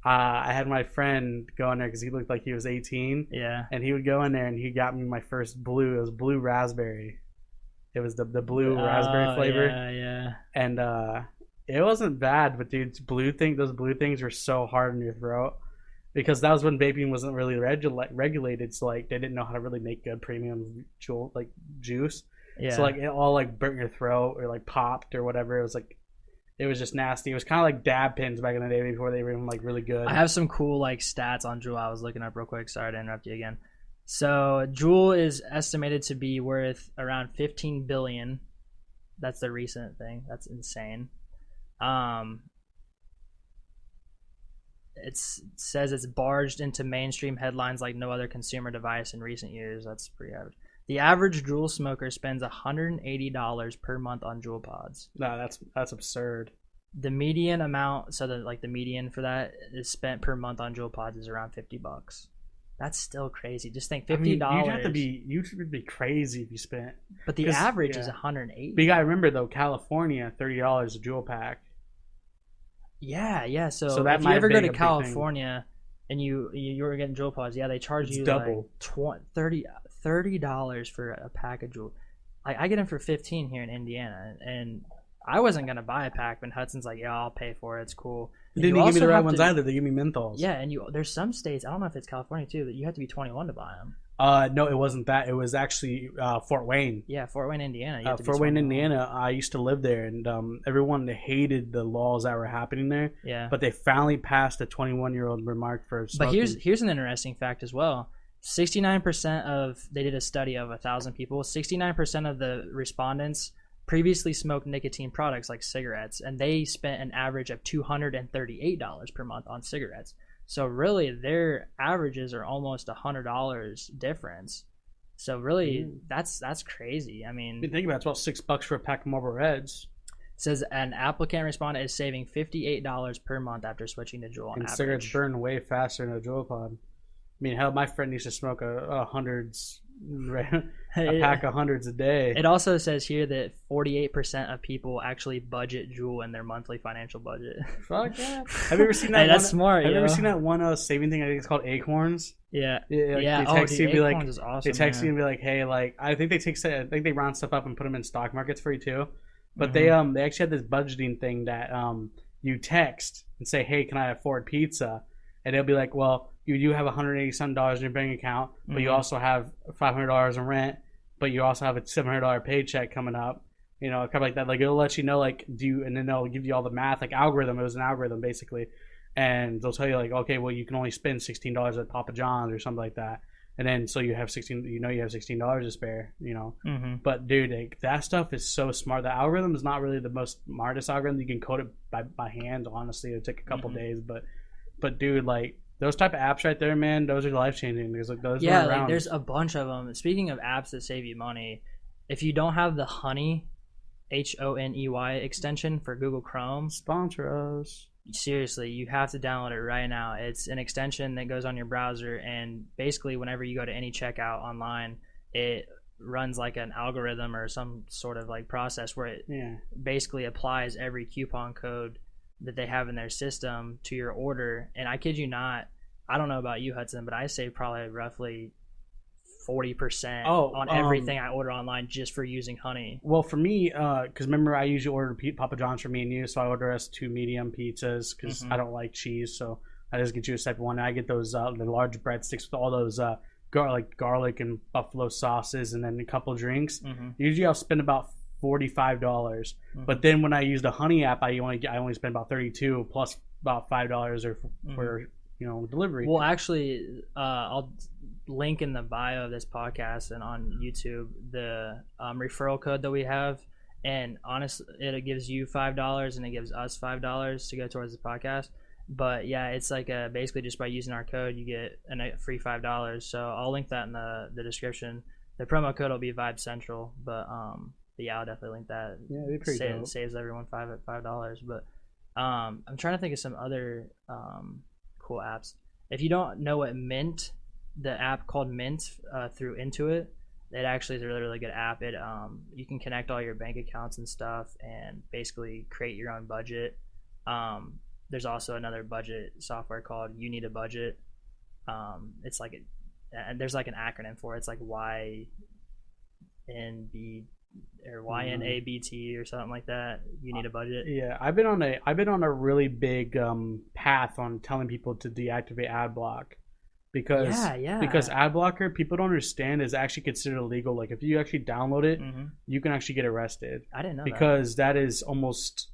I had my friend go in there because he looked like he was 18, yeah. and he would go in there and he got me my first blue. It was blue raspberry. It was the blue raspberry flavor, Yeah. and it wasn't bad. But dude, those blue things were so hard in your throat because that was when vaping wasn't really regulated. So like they didn't know how to really make good premium juice. Yeah. So like it all like burnt your throat or like popped or whatever. It was just nasty. It was kind of like dab pins back in the day before they were even like really good. I have some cool like stats on Juul. I was looking up real quick. Sorry to interrupt you again. So Juul is estimated to be worth around 15 billion. That's the recent thing. That's insane. It says it's barged into mainstream headlines like no other consumer device in recent years. That's pretty average. The average Juul smoker spends $180 per month on Juul pods. No, that's absurd. The median amount, so the median for that is spent per month on Juul pods is around $50. That's still crazy. Just think $50. I mean, you'd be crazy if you spent. But the 'cause, average yeah. is $180. But you gotta remember though, California, $30 a Juul pack. Yeah. So that if you might ever be go a to big California and you were getting Juul pods, yeah, they charge It's you double. like $30 for a pack of Juul. Like I get them for $15 here in Indiana, and I wasn't gonna buy a pack, but Hudson's like, yeah, I'll pay for it. It's cool. They And didn't give me also the right have ones to- either. They give me menthols. Yeah, and there's some states, I don't know if it's California too, but you have to be 21 to buy them. No, it wasn't that. It was actually Fort Wayne. Yeah, Fort Wayne, Indiana. You have to be Fort Wayne, 21. Indiana. I used to live there, and everyone hated the laws that were happening there. Yeah. But they finally passed the 21-year-old remark for But smoking. here's an interesting fact as well. 69% of, they did a study of 1,000 people, 69% of the respondents previously smoked nicotine products like cigarettes, and they spent an average of $238 per month on cigarettes. So really, their averages are almost $100 difference. So really, that's crazy. I mean, you think about it, it's about $6 for a pack of Marlboro Reds. It says an applicant respondent is saving $58 per month after switching to Juul on average. Cigarettes burn way faster than a Juul pod. I mean, hell, my friend used to smoke a pack of hundreds a day. It also says here that 48% of people actually budget Juul in their monthly financial budget. Fuck yeah! Have you ever seen that? Hey, that's smart. Have you ever seen that one saving thing? I think it's called Acorns. Yeah. They text you and be like, is awesome, they text you and be like, hey, like I think they round stuff up and put them in stock markets for you too. But they actually had this budgeting thing that you text and say, hey, can I afford pizza? And they'll be like, well, you do have $187 in your bank account, but you also have $500 in rent, but you also have a $700 paycheck coming up. You know, kind of like that. Like it'll let you know, like, and then they'll give you all the math, like algorithm. It was an algorithm basically, and they'll tell you like, okay, well, you can only spend $16 at Papa John's or something like that, and then so you have $16 to spare. You know, but dude, like, that stuff is so smart. The algorithm is not really the most smartest algorithm. You can code it by hand. Honestly, it took a couple days, but dude, like. Those type of apps right there, man, those are life-changing. There's there's a bunch of them. Speaking of apps that save you money, if you don't have the Honey, Honey extension for Google Chrome, sponsor us. Seriously, you have to download it right now. It's an extension that goes on your browser, and basically whenever you go to any checkout online, it runs like an algorithm or some sort of like process where it basically applies every coupon code that they have in their system to your order. And I kid you not, I don't know about you, Hudson, but I save probably roughly 40% on everything I order online just for using Honey. Well, for me, because remember I usually order Papa John's for me and you, so I order us 2 medium pizzas because I don't like cheese, so I just get you a separate one. And I get those the large breadsticks with all those garlic and buffalo sauces, and then a couple drinks. Usually I'll spend about $45, but then when I use the Honey app, I only spend about $32 plus about $5 for delivery. Well, actually, I'll link in the bio of this podcast and on YouTube the referral code that we have, and honestly, it gives you $5 and it gives us $5 to go towards the podcast. But yeah, it's like basically just by using our code, you get a free $5. So I'll link that in the description. The promo code will be VibeCentral, but yeah, I'll definitely link that. Yeah, it'd be pretty dope. Saves everyone $5. But I'm trying to think of some other cool apps. If you don't know what Mint, the app called Mint through Intuit, it actually is a really, really good app. It you can connect all your bank accounts and stuff and basically create your own budget. There's also another budget software called You Need a Budget. It's like there's like an acronym for it. It's like YNB or YNABT or something like that. You need a budget. Yeah, I've been on a really big path on telling people to deactivate ad block because ad blocker, people don't understand, is actually considered illegal. Like if you actually download it, you can actually get arrested. I didn't know because that is almost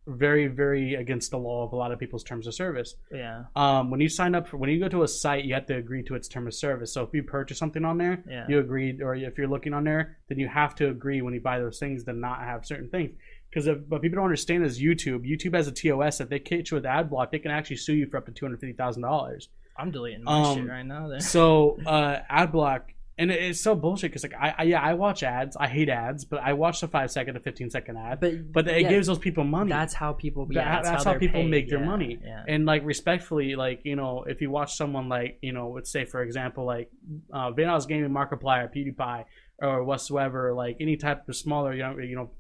very, very against the law of a lot of people's terms of service. Yeah. When you go to a site, you have to agree to its term of service. So if you purchase something on there, you agreed, or if you're looking on there, then you have to agree when you buy those things to not have certain things. Because what people don't understand is YouTube has a TOS that they catch you with ad block. They can actually sue you for up to $250,000. I'm deleting my shit right now. There. So ad block. And it's so bullshit because like I watch ads. I hate ads, but I watch the 5-second to 15-second ad. But it gives those people money. That's how people. That's how people make their money. Yeah. And like respectfully, like if you watch someone like let's say for example like Vanos Gaming, Markiplier, PewDiePie, or whatsoever, like any type of smaller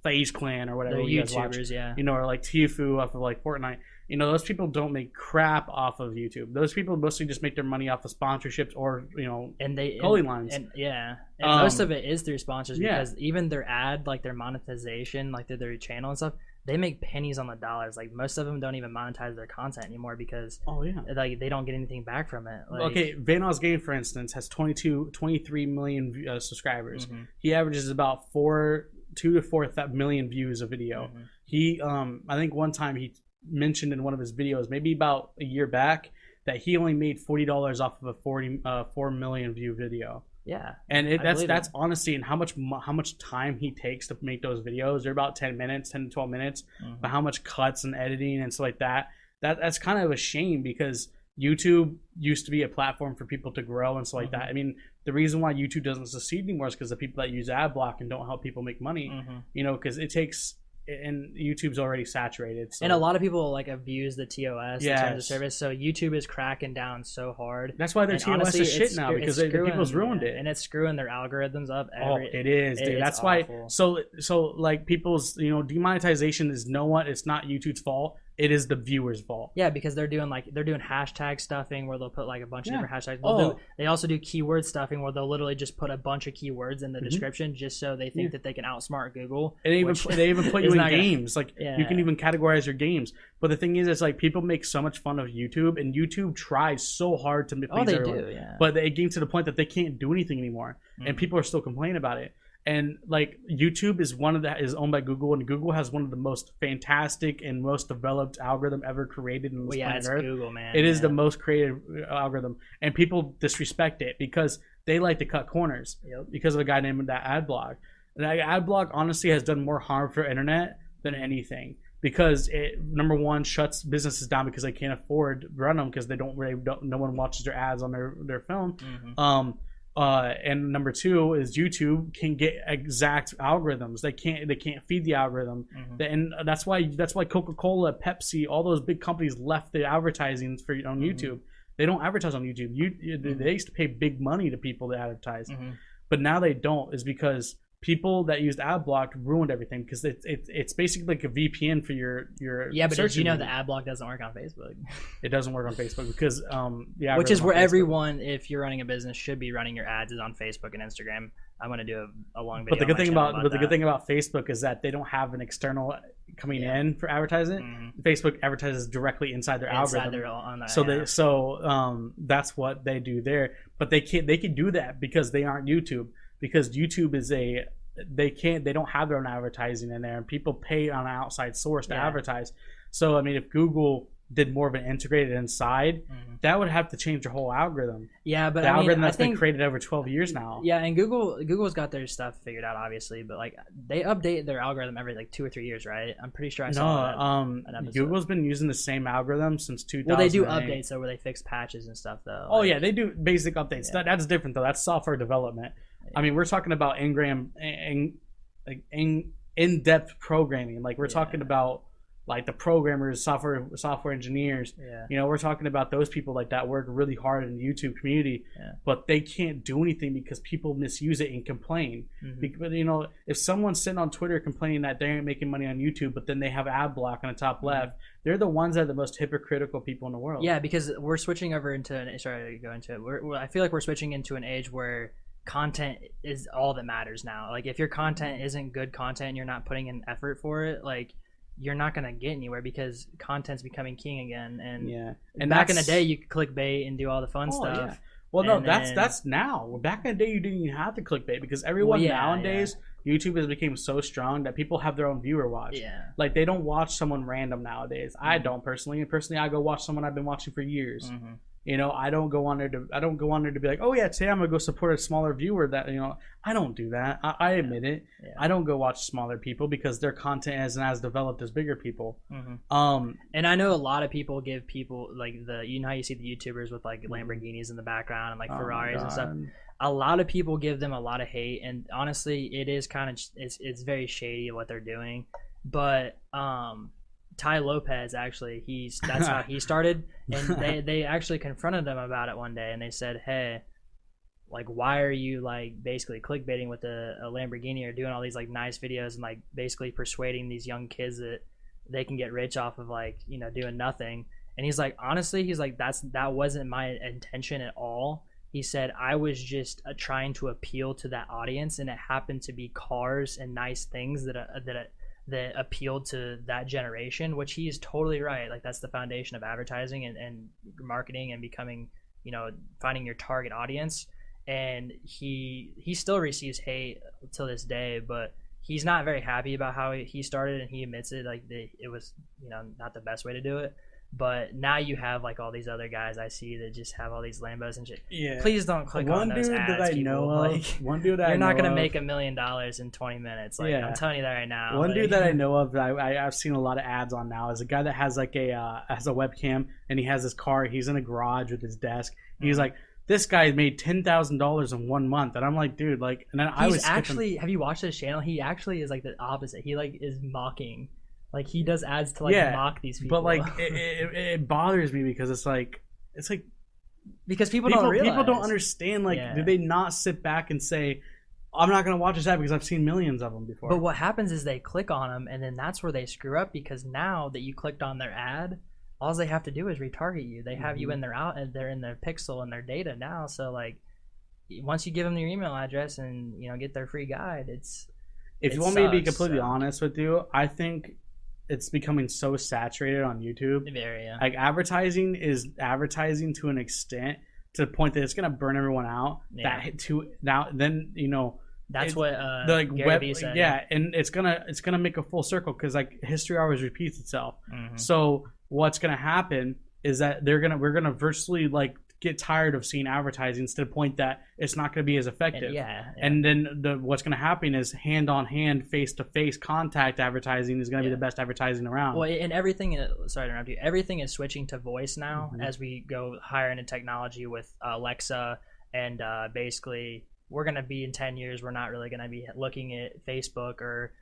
FaZe Clan or whatever you guys watch, or like Tfue off of like Fortnite. Those people don't make crap off of YouTube. Those people mostly just make their money off of sponsorships or Kolony lines. And most of it is through sponsors because even their ad, like their monetization, like their channel and stuff, they make pennies on the dollars. Like most of them don't even monetize their content anymore because like they don't get anything back from it. Like, okay, Vanos Game, for instance, has 23 million subscribers. He averages about 2 to 4 million views a video. He I think one time he mentioned in one of his videos, maybe about a year back, that he only made $40 off of a 4 million view video. Yeah, and that's honestly, and how much time he takes to make those videos. They're about 10 to 12 minutes, but how much cuts and editing and stuff like that's kind of a shame, because YouTube used to be a platform for people to grow and stuff like that. I mean, the reason why YouTube doesn't succeed anymore is because the people that use ad block and don't help people make money, because it takes, and YouTube's already saturated. So. And a lot of people like abuse the TOS in terms of service. So YouTube is cracking down so hard. That's why their TOS honestly, is shit now, because people's ruined it, and it's screwing their algorithms up. It is, dude. That's awful. Why. So like people's demonetization is it's not YouTube's fault. It is the viewer's fault. Yeah, because they're doing hashtag stuffing where they'll put like a bunch of different hashtags. They also do keyword stuffing where they'll literally just put a bunch of keywords in the description just so they think that they can outsmart Google. And they even put you in games. You can even categorize your games. But the thing is, it's like people make so much fun of YouTube, and YouTube tries so hard to please everyone. But it came to the point that they can't do anything anymore, and people are still complaining about it. And like YouTube is is owned by Google, and Google has one of the most fantastic and most developed algorithm ever created in this planet Earth. Google, man. It is the most creative algorithm, and people disrespect it because they like to cut corners because of a guy named that Adblock. And that Adblock honestly has done more harm for internet than anything, because it, number one, shuts businesses down because they can't afford to run them, because no one watches their ads on their film. And number two is YouTube can get exact algorithms. They can't feed the algorithm, and that's why Coca-Cola, Pepsi, all those big companies left the advertising on YouTube. They don't advertise on YouTube. They used to pay big money to people to advertise, but now they don't. Is because people that used AdBlock ruined everything, because it's basically like a VPN for your but did you know the AdBlock doesn't work on Facebook? It doesn't work on Facebook because which is where everyone, if you're running a business, should be running your ads is on Facebook and Instagram. I'm going to do a long video. But the good thing about Facebook is that they don't have an external coming in for advertising. Facebook advertises directly inside their algorithm. That's what they do there. But they can do that because they aren't YouTube. Because YouTube is they don't have their own advertising in there, and people pay on an outside source to advertise. So I mean, if Google did more of an integrated inside, that would have to change their whole algorithm. Yeah, but the algorithm that's been created over 12 years now. Yeah, and Google's got their stuff figured out, obviously, but like they update their algorithm every like 2 or 3 years, right? I'm pretty sure I saw Google's been using the same algorithm since 2000. Well, they do updates though, where they fix patches and stuff though. Oh yeah, they do basic updates. That's different though. That's software development. I mean, we're talking about in-depth programming. Like we're talking about like the programmers, software engineers. We're talking about those people like that work really hard in the YouTube community, but they can't do anything because people misuse it and complain. Because, if someone's sitting on Twitter complaining that they ain't making money on YouTube, but then they have ad block on the top left, they're the ones that are the most hypocritical people in the world. Yeah, because we're switching over into I feel like we're switching into an age where content is all that matters now. Like if your content isn't good content and you're not putting in effort for it, like you're not gonna get anywhere, because content's becoming king again. And back in the day, you could clickbait and do all the fun stuff. Yeah. Well, no, that's now. Back in the day, you didn't even have to clickbait, because everyone nowadays, YouTube has become so strong that people have their own viewer watch. Like they don't watch someone random nowadays. I don't personally. I go watch someone I've been watching for years. I don't go on there to be like, oh yeah, today I'm gonna go support a smaller viewer. That I don't do that. I admit it. I don't go watch smaller people because their content isn't as developed as bigger people. And I know a lot of people give people like how you see the YouTubers with like Lamborghinis in the background and like Ferraris and stuff. A lot of people give them a lot of hate, and honestly, it is kind of it's very shady what they're doing. But Ty Lopez, actually, that's how he started, and they actually confronted him about it one day, and they said, hey, like, why are you like basically clickbaiting with a Lamborghini or doing all these like nice videos and like basically persuading these young kids that they can get rich off of like doing nothing? And he's like, honestly, that wasn't my intention at all. He said, I was just trying to appeal to that audience, and it happened to be cars and nice things that appealed to that generation, which he is totally right. Like that's the foundation of advertising and marketing and becoming, finding your target audience. And he still receives hate till this day, but he's not very happy about how he started, and he admits it. Like it was, not the best way to do it. But now you have like all these other guys I see that just have all these Lambos and shit. Yeah. Please don't click on those ads. That I people. know of. Like, one dude that you're I know not gonna of, make $1 million in 20 minutes. Like I'm telling you that right now. One like, dude that I know of that I've seen a lot of ads on now is a guy that has like has a webcam and he has his car. He's in a garage with his desk. He's like, this guy made $10,000 in 1 month, and I'm like, dude, like, and then I was actually. Have you watched his channel? He actually is like the opposite. He like is mocking. Like he does ads to like mock these people. But like it bothers me because it's like because people don't realize. People don't understand. Like, do they not sit back and say, I'm not gonna watch this ad because I've seen millions of them before? But what happens is they click on them, and then that's where they screw up because now that you clicked on their ad, all they have to do is retarget you. They have you in they're in their pixel and their data now. So like, once you give them your email address and get their free guide, if you want me to be completely honest with you, I think it's becoming so saturated on YouTube. Like advertising is advertising to an extent, to the point that it's gonna burn everyone out. That's what the like Gary Vee said. And it's gonna make a full circle because like history always repeats itself. So what's gonna happen is that we're gonna virtually like get tired of seeing advertising to the point that it's not going to be as effective. And then what's going to happen is hand-on-hand, face-to-face contact advertising is going to be the best advertising around. Well, and everything, sorry to interrupt you, everything is switching to voice now as we go higher into technology with Alexa, and basically we're going to be in 10 years, we're not really going to be looking at Facebook or,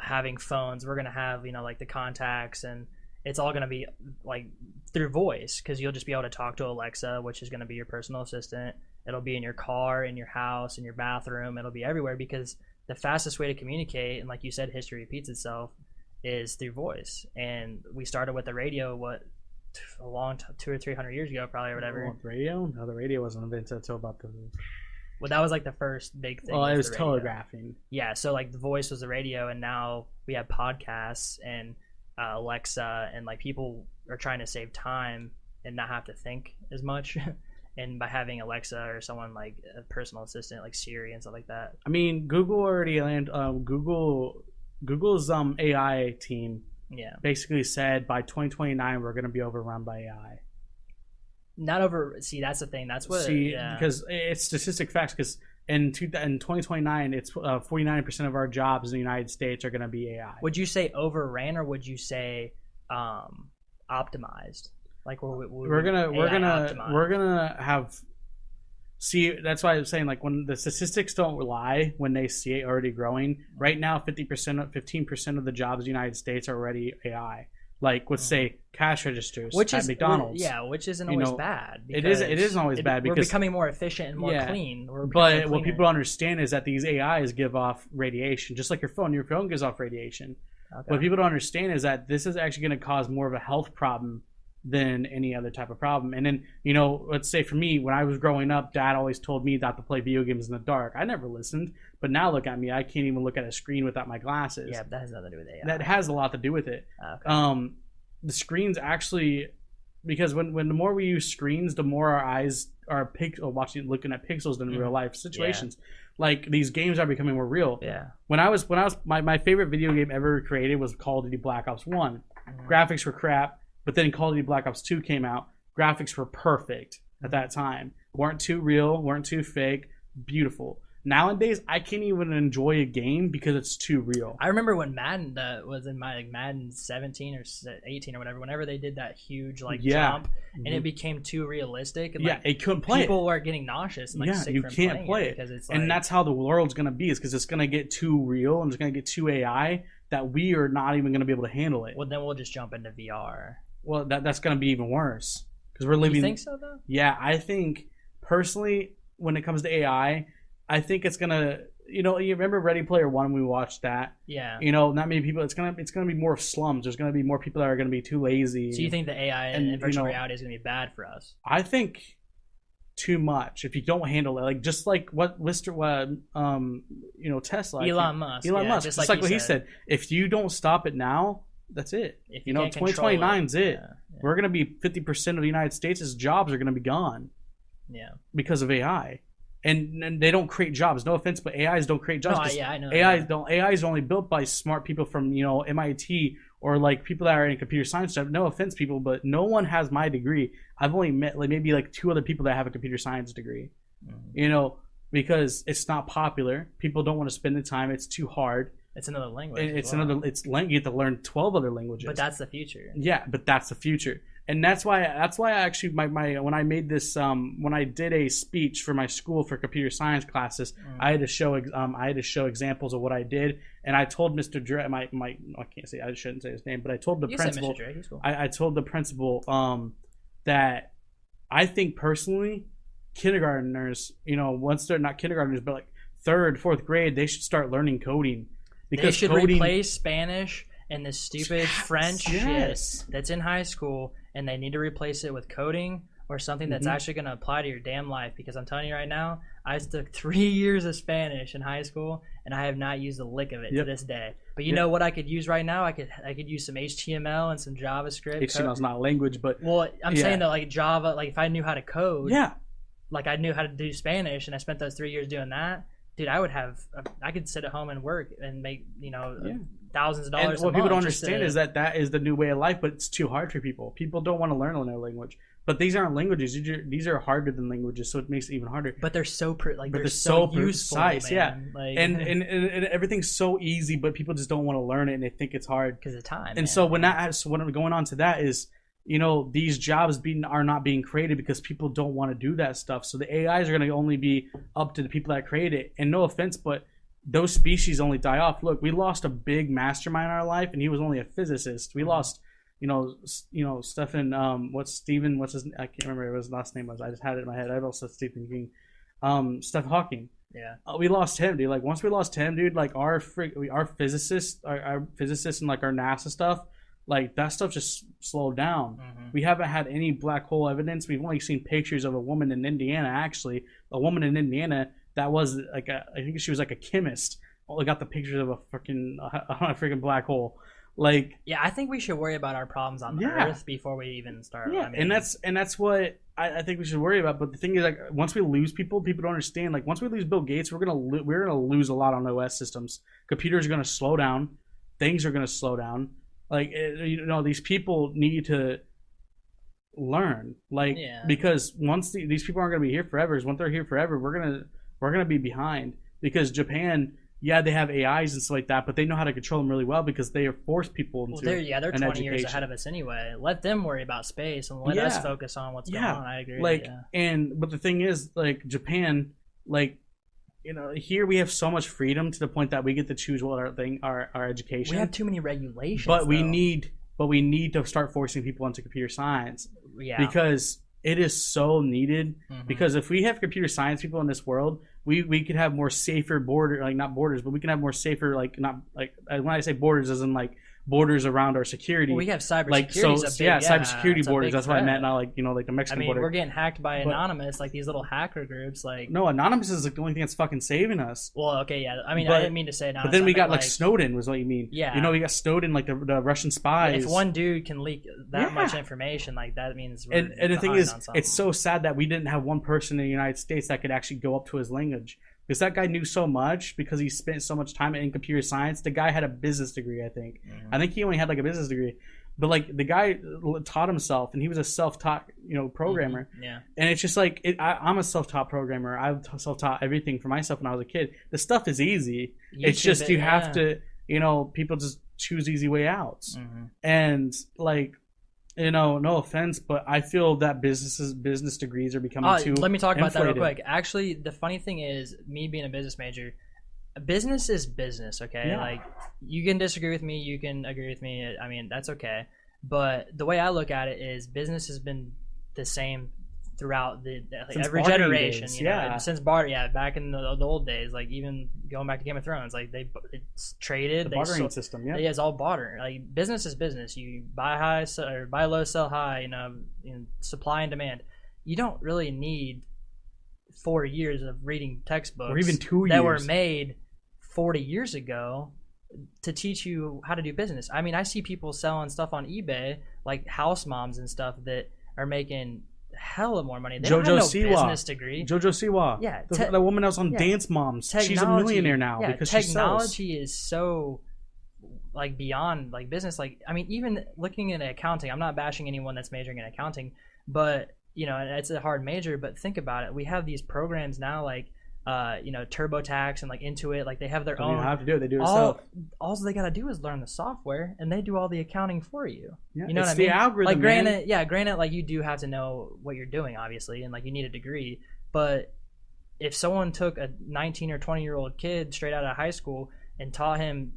having phones. We're going to have, like the contacts, and it's all going to be like through voice, because you'll just be able to talk to Alexa, which is going to be your personal assistant. It'll be in your car, in your house, in your bathroom. It'll be everywhere, because the fastest way to communicate, and like you said, history repeats itself, is through voice. And we started with the radio, a long 200 or 300 years ago, probably, or whatever. Oh, radio? No, the radio wasn't invented until about the... Well, that was like the first big thing. Well, it was telegraphing. Yeah, so like the voice was the radio, and now we have podcasts and Alexa, and like people are trying to save time and not have to think as much. And by having Alexa or someone like a personal assistant like Siri and stuff like that. I mean, Google already Google's AI team basically said by 2029 we're going to be overrun by AI. Not over. See, that's the thing. That's what. Because it's statistic facts. Because in 2029, it's 49% of our jobs in the United States are going to be AI. Would you say overran, or would you say optimized? Like we're gonna have. See, that's why I was saying, like, when the statistics don't lie when they see it already growing. Right now, 15% of the jobs in the United States are already AI. Like, let's say cash registers at McDonald's. Which isn't always bad. It isn't always bad because we're becoming more efficient and more clean. But what people understand is that these AIs give off radiation, just like your phone. Your phone gives off radiation. Okay. What people don't understand is that this is actually going to cause more of a health problem than any other type of problem. And then, let's say for me, when I was growing up, Dad always told me not to play video games in the dark. I never listened. But now look at me. I can't even look at a screen without my glasses. Yeah, that has nothing to do with AI. That has a lot to do with it. Okay. The screens actually, because when the more we use screens, the more our eyes are looking at pixels than real life situations. Yeah. Like, these games are becoming more real. Yeah. When I was my favorite video game ever created was Call of Duty Black Ops 1. Graphics were crap, but then Call of Duty Black Ops 2 came out. Graphics were perfect at that time. Weren't too real, weren't too fake, beautiful. Nowadays, I can't even enjoy a game because it's too real. I remember when Madden was in my Madden 17 or 18 or whatever. Whenever they did that huge jump, and it became too realistic, and it couldn't play. People were getting nauseous. And, sick you from can't play it because it's and that's how the world's gonna be. Is because it's gonna get too real and it's gonna get too AI that we are not even gonna be able to handle it. Well, then we'll just jump into VR. Well, that's gonna be even worse because we're living. You think so though? Yeah, I think personally, when it comes to AI, I think it's gonna. You remember Ready Player One? We watched that. Yeah. Not many people. It's gonna be more slums. There's gonna be more people that are gonna be too lazy. So you think the AI and virtual reality is gonna be bad for us? I think too much if you don't handle it. Like just like what Tesla. Elon Musk. Just like what he said. If you don't stop it now, that's it. 2029 is it. Yeah. We're gonna be 50% of the United States' jobs are gonna be gone. Yeah. Because of AI. And they don't create jobs. No offense, but AIs don't create jobs. No, I know. AI is only built by smart people from MIT or like people that are in computer science stuff. No offense, people, but no one has my degree. I've only met like maybe like 2 other people that have a computer science degree. You know, because it's not popular. People don't want to spend the time. It's too hard. It's another language. You get to learn 12 other languages. But that's the future. Yeah, but that's the future. And that's why I actually my when I made this when I did a speech for my school for computer science classes, I had to show examples of what I did, and I told Mr. Dre, I can't say, I shouldn't say his name, but I told the principal, Mr. Dre, he's cool. I told the principal that I think personally kindergartners, you know, once they're not kindergartners but like 3rd, 4th grade, they should start learning coding, because they should replace Spanish and this stupid French shit that's in high school, and they need to replace it with coding or something that's actually going to apply to your damn life. Because I'm telling you right now, I took 3 years of Spanish in high school, and I have not used a lick of it to this day. But you know what I could use right now? I could use some HTML and some JavaScript. HTML is not a language, but I'm saying that like Java, like if I knew how to code, like I knew how to do Spanish, and I spent those 3 years doing that. Dude, I could sit at home and work and make, you know, thousands of dollars. And what people don't understand is that is the new way of life, but it's too hard for people. People don't want to learn another language. But these aren't languages. These are harder than languages, so it makes it even harder. But they're so they're so useful, precise, man. Like, and everything's so easy, but people just don't want to learn it, and they think it's hard because of time. And so what I'm going on to that is, you know, these jobs are not being created because people don't want to do that stuff. So the AIs are going to only be up to the people that create it. And no offense, but those species only die off. Look, we lost a big mastermind in our life, and he was only a physicist. We lost, you know, Stephen. What's his? I can't remember what his last name was. I just had it in my head. I also said Stephen King. Stephen Hawking. Yeah. We lost him, dude. Like once we lost him, dude, like our physicists, our physicists, and like our NASA stuff. Like that stuff just slowed down. We haven't had any black hole evidence. We've only seen pictures of a woman in Indiana. Actually, a woman in Indiana that was like I think she was like a chemist. Only got the pictures of a freaking black hole. Like, yeah, I think we should worry about our problems on the Earth before we even start. Yeah, I mean, and that's what I think we should worry about. But the thing is, like, once we lose people don't understand. Like, once we lose Bill Gates, we're gonna lose a lot on OS systems. Computers are gonna slow down. Things are gonna slow down. Like, you know, these people need to learn, like, because once these people aren't going to be here forever, once they're here forever, we're gonna be behind. Because Japan, they have AIs and stuff like that, but they know how to control them really well because they have forced people into they're 20 years ahead of us anyway. Let them worry about space and let us focus on what's going on. I agree. Like, but the thing is, like, Japan, like, you know, here we have so much freedom to the point that we get to choose what our education. We have too many regulations, but we need to start forcing people into computer science. Yeah, because it is so needed. Because if we have computer science people in this world, we could have more safer not borders, but we can have more safer, like, not like, when I say borders, as in like borders around our security. Well, we have cybersecurity. Like, cybersecurity borders. That's what I meant. Not like, you know, like the Mexican border. We're getting hacked by Anonymous, like these little hacker groups. Like, no, Anonymous is like the only thing that's fucking saving us. Well, okay, yeah. I mean, I didn't mean to say Anonymous. But then we got like Snowden, was what you mean. Yeah. You know, we got Snowden, like the Russian spies. If one dude can leak that much information, like, that means we're and the thing is, it's so sad that we didn't have one person in the United States that could actually go up to his language. Because that guy knew so much because he spent so much time in computer science. The guy had a business degree, I think. I think he only had like a business degree. But like the guy taught himself, and he was a self-taught, you know, programmer. Yeah. And it's just like, I'm a self-taught programmer. I've self-taught everything for myself when I was a kid. The stuff is easy. It's just you have to, you know, people just choose easy way outs. And like, you know, no offense, but I feel that business degrees are becoming too let me talk about inflated. that real quick. Actually, the funny thing is, me being a business major, business is business, okay? Yeah. Like, you can disagree with me, you can agree with me. I mean, that's okay. But the way I look at it is, business has been the same throughout every generation, days, you know, since barter, back in the old days, like even going back to Game of Thrones, like it's traded, the bartering system, it's all barter. Like, business is business. You buy high, or buy low, sell high. You know, supply and demand. You don't really need 4 years of reading textbooks, or even 2 years that were made 40 years ago to teach you how to do business. I mean, I see people selling stuff on eBay, like house moms and stuff, that are making hella more money. They don't have no business degree. Jojo Siwa. Yeah. The woman else on Dance Moms. She's a millionaire now because technology is so like beyond like business. Like, I mean, even looking at accounting, I'm not bashing anyone that's majoring in accounting, but you know, it's a hard major, but think about it. We have these programs now like you know, TurboTax and like Intuit, like they have their own. You have to do it. They do it themselves. All they gotta do is learn the software, and they do all the accounting for you. Yeah, you know it's what I mean? the algorithm, like, man. granted, like you do have to know what you're doing, obviously, and like you need a degree. But if someone took a 19 or 20-year-old kid straight out of high school and taught him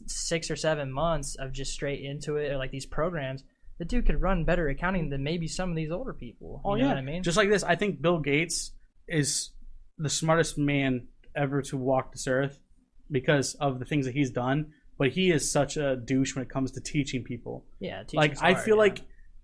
6 or 7 months of just straight Intuit or like these programs, the dude could run better accounting than maybe some of these older people. You know what I mean? Just like this, I think Bill Gates is the smartest man ever to walk this earth because of the things that he's done. But he is such a douche when it comes to teaching people. Yeah, like I feel like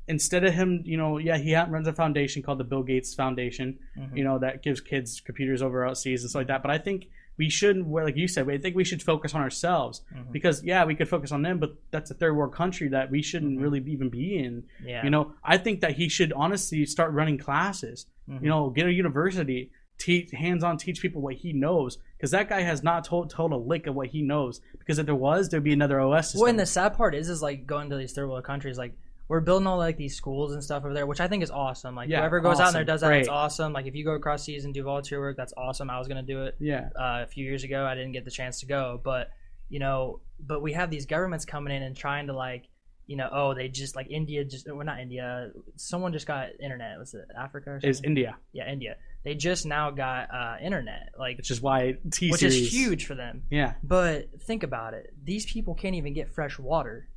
instead of him, you know, he runs a foundation called the Bill Gates Foundation, you know, that gives kids computers over overseas and stuff like that. But I think we shouldn't, like you said, I think we should focus on ourselves because we could focus on them, but that's a third world country that we shouldn't really even be in. You know, I think that he should honestly start running classes, you know, get a university, hands-on teach people what he knows, because that guy has not told a lick of what he knows, because if there was, there'd be another OS system. Well, and the sad part is like going to these third world countries, like we're building all like these schools and stuff over there, which I think is awesome. Like whoever goes out there does that, it's awesome. Like if you go across seas and do volunteer work, that's awesome. I was gonna do it a few years ago. I didn't get the chance to go, but you know, but we have these governments coming in and trying to like, you know, oh, they just like India just, well, not India, someone just got internet. Was it Africa or something? It's India. Yeah, India. They just now got internet, like, which is why which is huge for them. Yeah. But think about it. These people can't even get fresh water.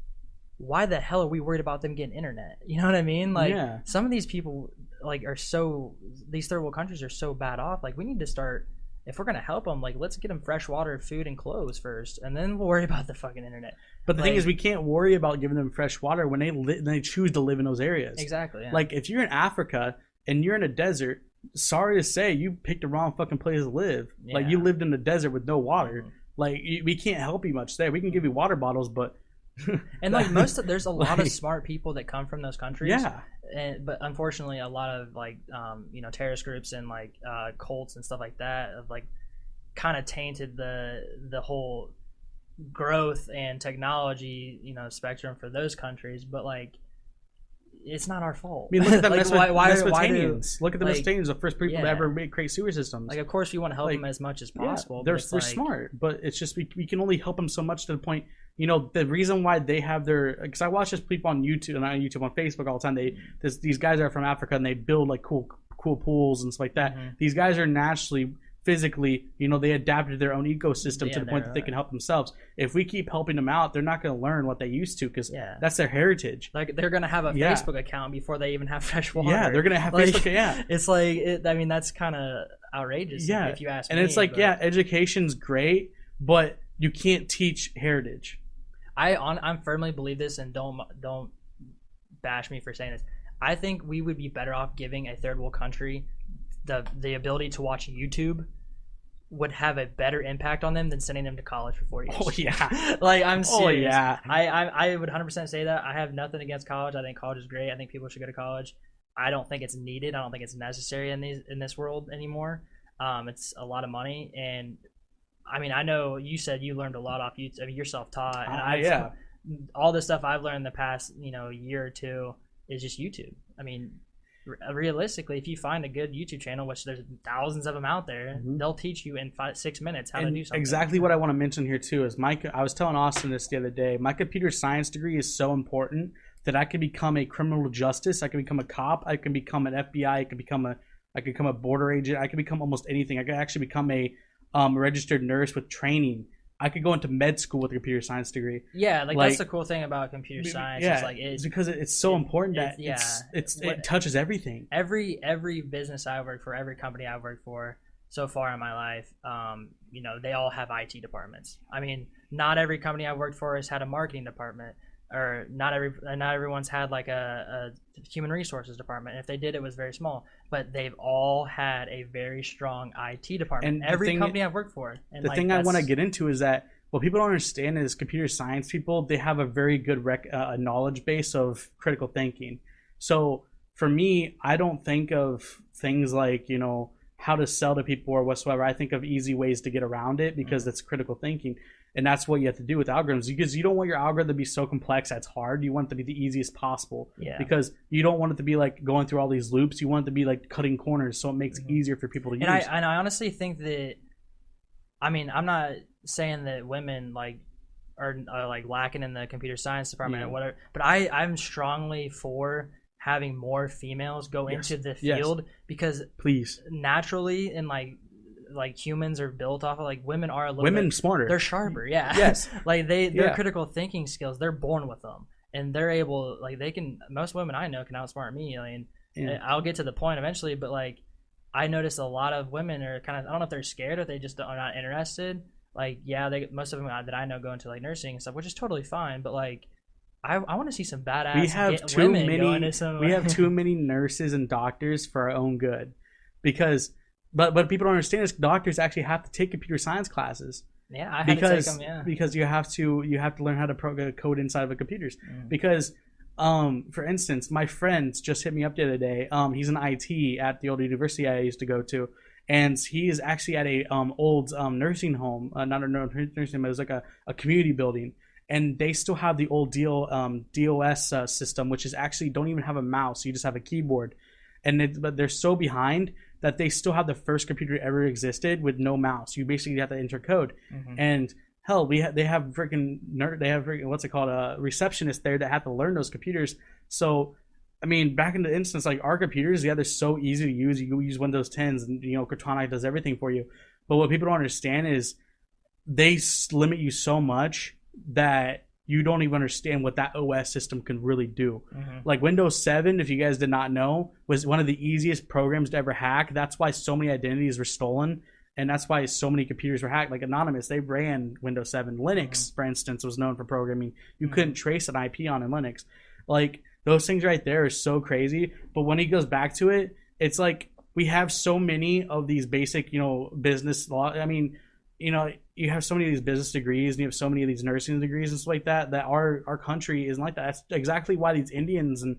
Why the hell are we worried about them getting internet? You know what I mean? Like, some of these people like are so, these third world countries are so bad off. Like, we need to start, if we're gonna help them, like, let's get them fresh water, food, and clothes first, and then we'll worry about the fucking internet. But the thing is, we can't worry about giving them fresh water when they choose to live in those areas. Exactly. Yeah. Like, if you're in Africa and you're in a desert, sorry to say, you picked the wrong fucking place to live. Yeah. Like, you lived in the desert with no water. Like, we can't help you much there. We can give you water bottles, but and like there's a lot of smart people that come from those countries. Yeah. But unfortunately, a lot of like you know, terrorist groups and like cults and stuff like that have like kind of tainted the whole growth and technology, you know, spectrum for those countries. But like, it's not our fault. I mean, look at the like, Mesopotamians. Look at the Mesopotamians, the first people to ever create sewer systems. Like, of course, we want to help them as much as possible. They're smart, but it's just we can only help them so much to the point. You know, the reason why they have their, because I watch this people on YouTube, not on YouTube, on Facebook all the time. These guys are from Africa and they build like cool pools and stuff like that. These guys are naturally, physically, you know, they adapted their own ecosystem to the point that they can help themselves. If we keep helping them out, they're not going to learn what they used to, because that's their heritage. Like, they're going to have a Facebook account before they even have fresh water. Yeah, they're going to have like, Facebook. Yeah, it's like, I mean, that's kind of outrageous. Yeah, if you ask me. And it's like, education's great, but you can't teach heritage. I firmly believe this, and don't bash me for saying this. I think we would be better off giving a third world country the ability to watch YouTube. Would have a better impact on them than sending them to college for 4 years. Oh yeah, like, I'm serious. Oh yeah, I would 100% say that. I have nothing against college. I think college is great. I think people should go to college. I don't think it's needed. I don't think it's necessary in this world anymore. It's a lot of money, and I mean, I know you said you learned a lot off YouTube. I mean, you're self-taught. And all the stuff I've learned the past, you know, year or two is just YouTube. I mean, realistically, if you find a good YouTube channel, which there's thousands of them out there, they'll teach you in 6 minutes how to do something. Exactly what I want to mention here too is I was telling Austin this the other day. My computer science degree is so important that I can become a criminal justice. I can become a cop. I can become an FBI. I can become a border agent. I can become almost anything. I can actually become a registered nurse with training. I could go into med school with a computer science degree. Yeah, like that's the cool thing about computer science. Yeah, it's like it's because it's so important that it touches everything. Every business I work for, every company I've worked for so far in my life, you know, they all have IT departments. I mean, not every company I've worked for has had a marketing department, or not everyone's had like a human resources department. If they did, it was very small. But they've all had a very strong IT department. And every company I've worked for. And the thing I want to get into is that what people don't understand is computer science people, they have a very good knowledge base of critical thinking. So for me, I don't think of things like, you know, how to sell to people or whatsoever. I think of easy ways to get around it because it's critical thinking. And that's what you have to do with algorithms, because you don't want your algorithm to be so complex that's hard. You want it to be the easiest possible. Yeah. Because you don't want it to be like going through all these loops. You want it to be like cutting corners, so it makes it easier for people to use. And I honestly think that, I mean, I'm not saying that women like are like lacking in the computer science department or whatever, but I'm strongly for having more females go into the field, because naturally, and like humans are built off of, like, women are a little bit smarter, they're sharper, yes, like their critical thinking skills, they're born with them, and they're able, like, most women I know can outsmart me. I mean, I'll get to the point eventually, but like I notice a lot of women are kind of, I don't know if they're scared or they just are not interested. Like, most of them that I know go into like nursing and stuff, which is totally fine, but like I want to see some badass we have too many nurses and doctors for our own good, because but people don't understand is doctors actually have to take computer science classes. Yeah, I had to take them. Yeah, because you have to learn how to code inside of a computers. Because, for instance, my friend just hit me up the other day. He's in IT at the old university I used to go to, and he is actually at a old nursing home, not a nursing home, but it was like a community building, and they still have the old DOS system, which is actually don't even have a mouse. You just have a keyboard, but they're so behind that they still have the first computer ever existed with no mouse. You basically have to enter code. And hell, they have freaking what's it called, a receptionist there that have to learn those computers. So I mean, back in the instance, like our computers, they're so easy to use. You use Windows 10s, and Cortana does everything for you. But what people don't understand is they limit you so much that you don't even understand what that OS system can really do. Like Windows 7, if you guys did not know, was one of the easiest programs to ever hack. That's why so many identities were stolen, and that's why so many computers were hacked. Like Anonymous, they ran Windows 7. Linux, for instance, was known for programming. You couldn't trace an IP on in Linux. Like, those things right there are so crazy. But when he goes back to it, it's like we have so many of these basic, business law. I mean, you have so many of these business degrees, and you have so many of these nursing degrees and stuff like that, that our country isn't like that. That's exactly why these Indians and,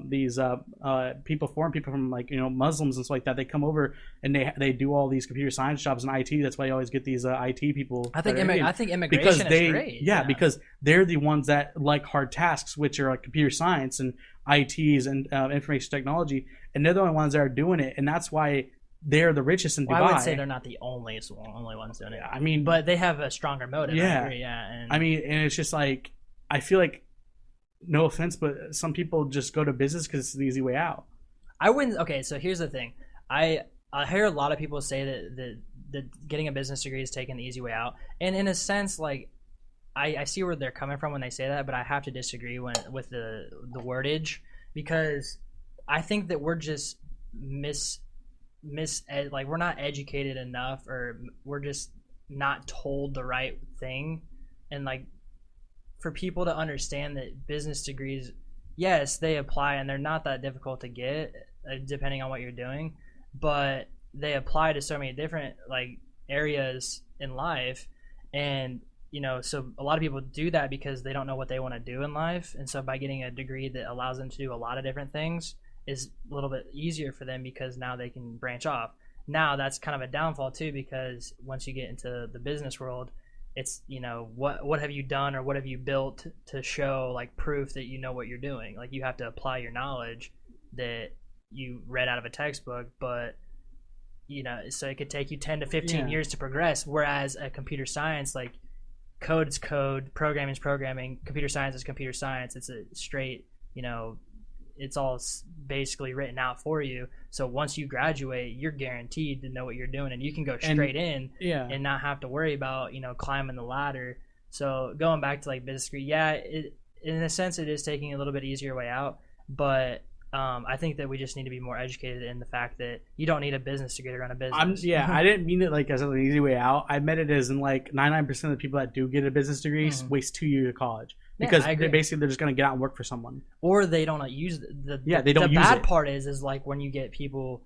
these foreign people from, like, Muslims and stuff like that, they come over and they do all these computer science jobs in IT. That's why you always get these IT people. I think immigration is great. Yeah, because they're the ones that like hard tasks, which are like computer science and ITs and information technology, and they're the only ones that are doing it, and that's why they're the richest in Dubai. Well, I would say they're not the only ones doing it. I mean, but they have a stronger motive. Yeah, I agree, and I mean, and it's just like, I feel like, no offense, but some people just go to business because it's the easy way out. I wouldn't. Okay, so here's the thing. I hear a lot of people say that getting a business degree is taking the easy way out, and in a sense, like, I see where they're coming from when they say that, but I have to disagree with the wordage, because I think that we're just like, we're not educated enough, or we're just not told the right thing. And like, for people to understand that business degrees, yes, they apply, and they're not that difficult to get, depending on what you're doing, but they apply to so many different, like, areas in life. And so a lot of people do that because they don't know what they want to do in life, and so by getting a degree that allows them to do a lot of different things is a little bit easier for them, because now they can branch off. Now that's kind of a downfall too, because once you get into the business world, it's, what have you done, or what have you built to show, like, proof that you know what you're doing. Like, you have to apply your knowledge that you read out of a textbook, but so it could take you 10 to 15 years to progress. Whereas a computer science, like, code is code, programming is programming, computer science is computer science. It's a straight, it's all basically written out for you. So once you graduate, you're guaranteed to know what you're doing, and you can go straight in and not have to worry about, climbing the ladder. So going back to, like, business degree, in a sense, it is taking a little bit easier way out, but I think that we just need to be more educated in the fact that you don't need a business degree to run a business. I didn't mean it like as an easy way out. I meant it as in, like, 99% of the people that do get a business degree waste 2 years of college. Because they're just going to get out and work for someone. Or they don't use the bad part is like, when you get people,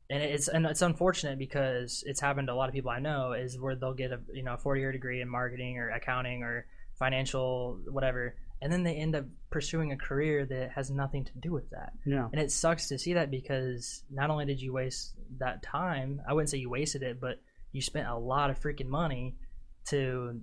and it's unfortunate, because it's happened to a lot of people I know, is where they'll get a 4-year degree in marketing or accounting or financial whatever, and then they end up pursuing a career that has nothing to do with that. Yeah. And it sucks to see that, because not only did you waste that time, I wouldn't say you wasted it, but you spent a lot of freaking money to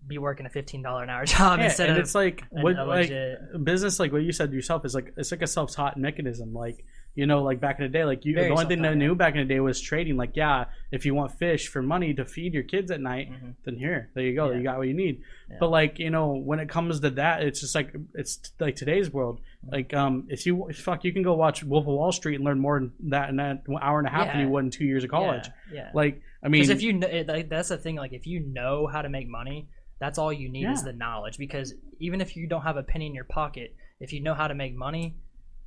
be working a $15 an hour job instead and of it's like a what like legit business, like what you said yourself, is like it's like a self-taught mechanism. Like, you know, like back in the day, like Very the only thing that I self-taught, knew back in the day was trading. Like, yeah, if you want fish for money to feed your kids at night, then there you go, Yeah. you got what you need. Yeah. But like, you know, when it comes to that, it's just like it's like today's world. Like, if you can go watch Wolf of Wall Street and learn more in that hour and a half than you would in 2 years of college. Yeah. Like, I mean, because if you that's the thing, like if you know how to make money, that's all you need is the knowledge. Because even if you don't have a penny in your pocket, if you know how to make money,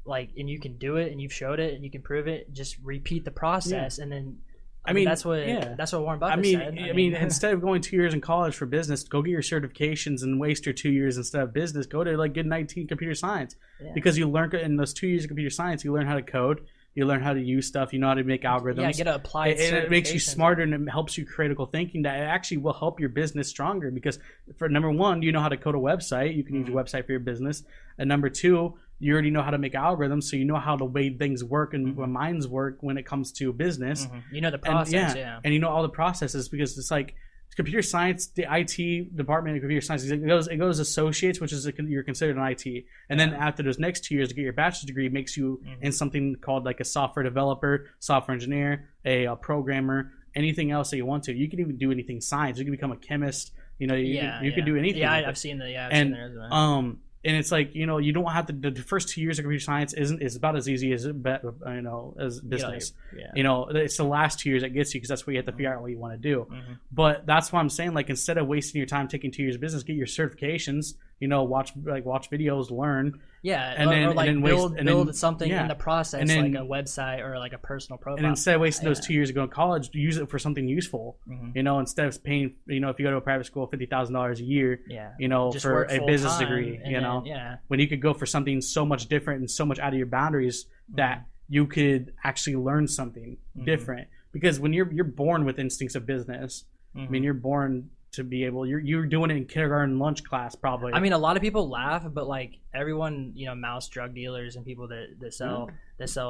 like, and you can do it and you've showed it and you can prove it, just repeat the process. And then I mean that's what Warren Buffett said. I mean, instead of going 2 years in college for business, go get your certifications and waste your 2 years instead of business. Go to like get 19 computer science, because you learn in those 2 years of computer science, you learn how to code, you learn how to use stuff, you know how to make algorithms. Yeah, get applied. And it makes you smarter and it helps you critical thinking. That it actually will help your business stronger, because for number one, you know how to code a website. You can use your website for your business, and number two, you already know how to make algorithms, so you know how the way things work and when minds work when it comes to business. You know the process, and you know all the processes, because it's like computer science, the IT department of computer science, it goes associates, which is you're considered an IT, and then after those next 2 years to get your bachelor's degree makes you in something called like a software developer, software engineer, a programmer, anything else that you want to. You can even do anything science. You can become a chemist. You know, you can do anything. Yeah, I've seen the resume. And it's like, you know, you don't have to. The first 2 years of computer science is about as easy as as business. You know, it's the last 2 years that gets you, because that's where you have to figure out what you want to do. But that's why I'm saying, like, instead of wasting your time taking 2 years of business, get your certifications. You know, watch videos, learn. Yeah, and then build something in the process, and then, like a website or like a personal profile. And instead of wasting those 2 years to go to college, use it for something useful. You know, instead of paying, you know, if you go to a private school, $50,000 a year, you know, just for a business degree, you know, when you could go for something so much different and so much out of your boundaries that you could actually learn something different. Because when you're born with instincts of business, I mean, you're born to be able, you're doing it in kindergarten lunch class probably. I mean, a lot of people laugh, but like everyone, you know, mouse drug dealers and people that sell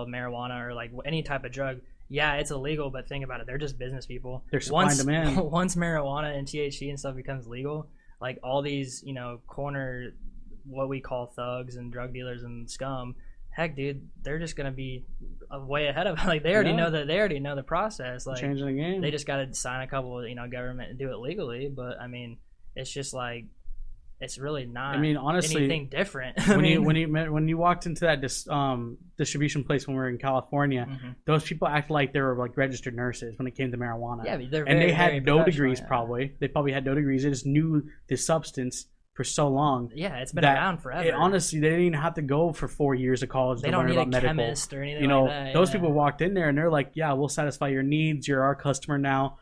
marijuana or like any type of drug, it's illegal, but think about it, they're just business people. They're supply and demand. Once marijuana and THC and stuff becomes legal, like all these, you know, corner, what we call thugs and drug dealers and scum, heck, dude, they're just gonna be way ahead of like they already know the process. Like, changing the game. They just got to sign a couple, you know, government and do it legally. But I mean, it's just like it's really not. I mean, honestly, anything different. when you walked into that distribution place when we were in California, those people acted like they were like registered nurses when it came to marijuana. Yeah, and they had no degrees. Probably they had no degrees. They just knew the substance for so long. Yeah, it's been around forever. Honestly, they didn't even have to go for 4 years of college to learn about medical. They don't need a chemist or anything, you know, like that. Those people walked in there and they're like, yeah, we'll satisfy your needs. You're our customer now.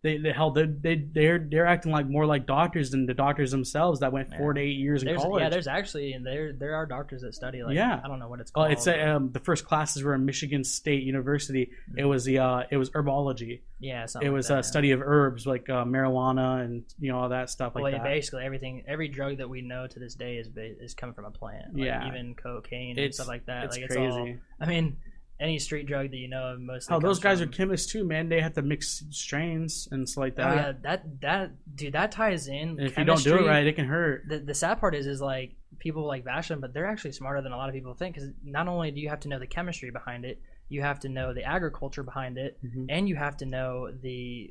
They're acting like more like doctors than the doctors themselves that went 4 to 8 years in college. Yeah, there's actually there are doctors that study like I don't know what it's called. It's the first classes were in Michigan State University. It was herbology. Yeah, it was a study of herbs like marijuana and you know all that stuff like that. Basically every drug that we know to this day is coming from a plant. Like even cocaine and stuff like that. It's like crazy. It's all, I mean, any street drug that you know of, most. Oh, those guys are chemists too, man. They have to mix strains and stuff like that. Oh yeah, that ties in. And if you don't do it right, it can hurt. The sad part is like people like bash them, but they're actually smarter than a lot of people think. Because not only do you have to know the chemistry behind it, you have to know the agriculture behind it, and you have to know the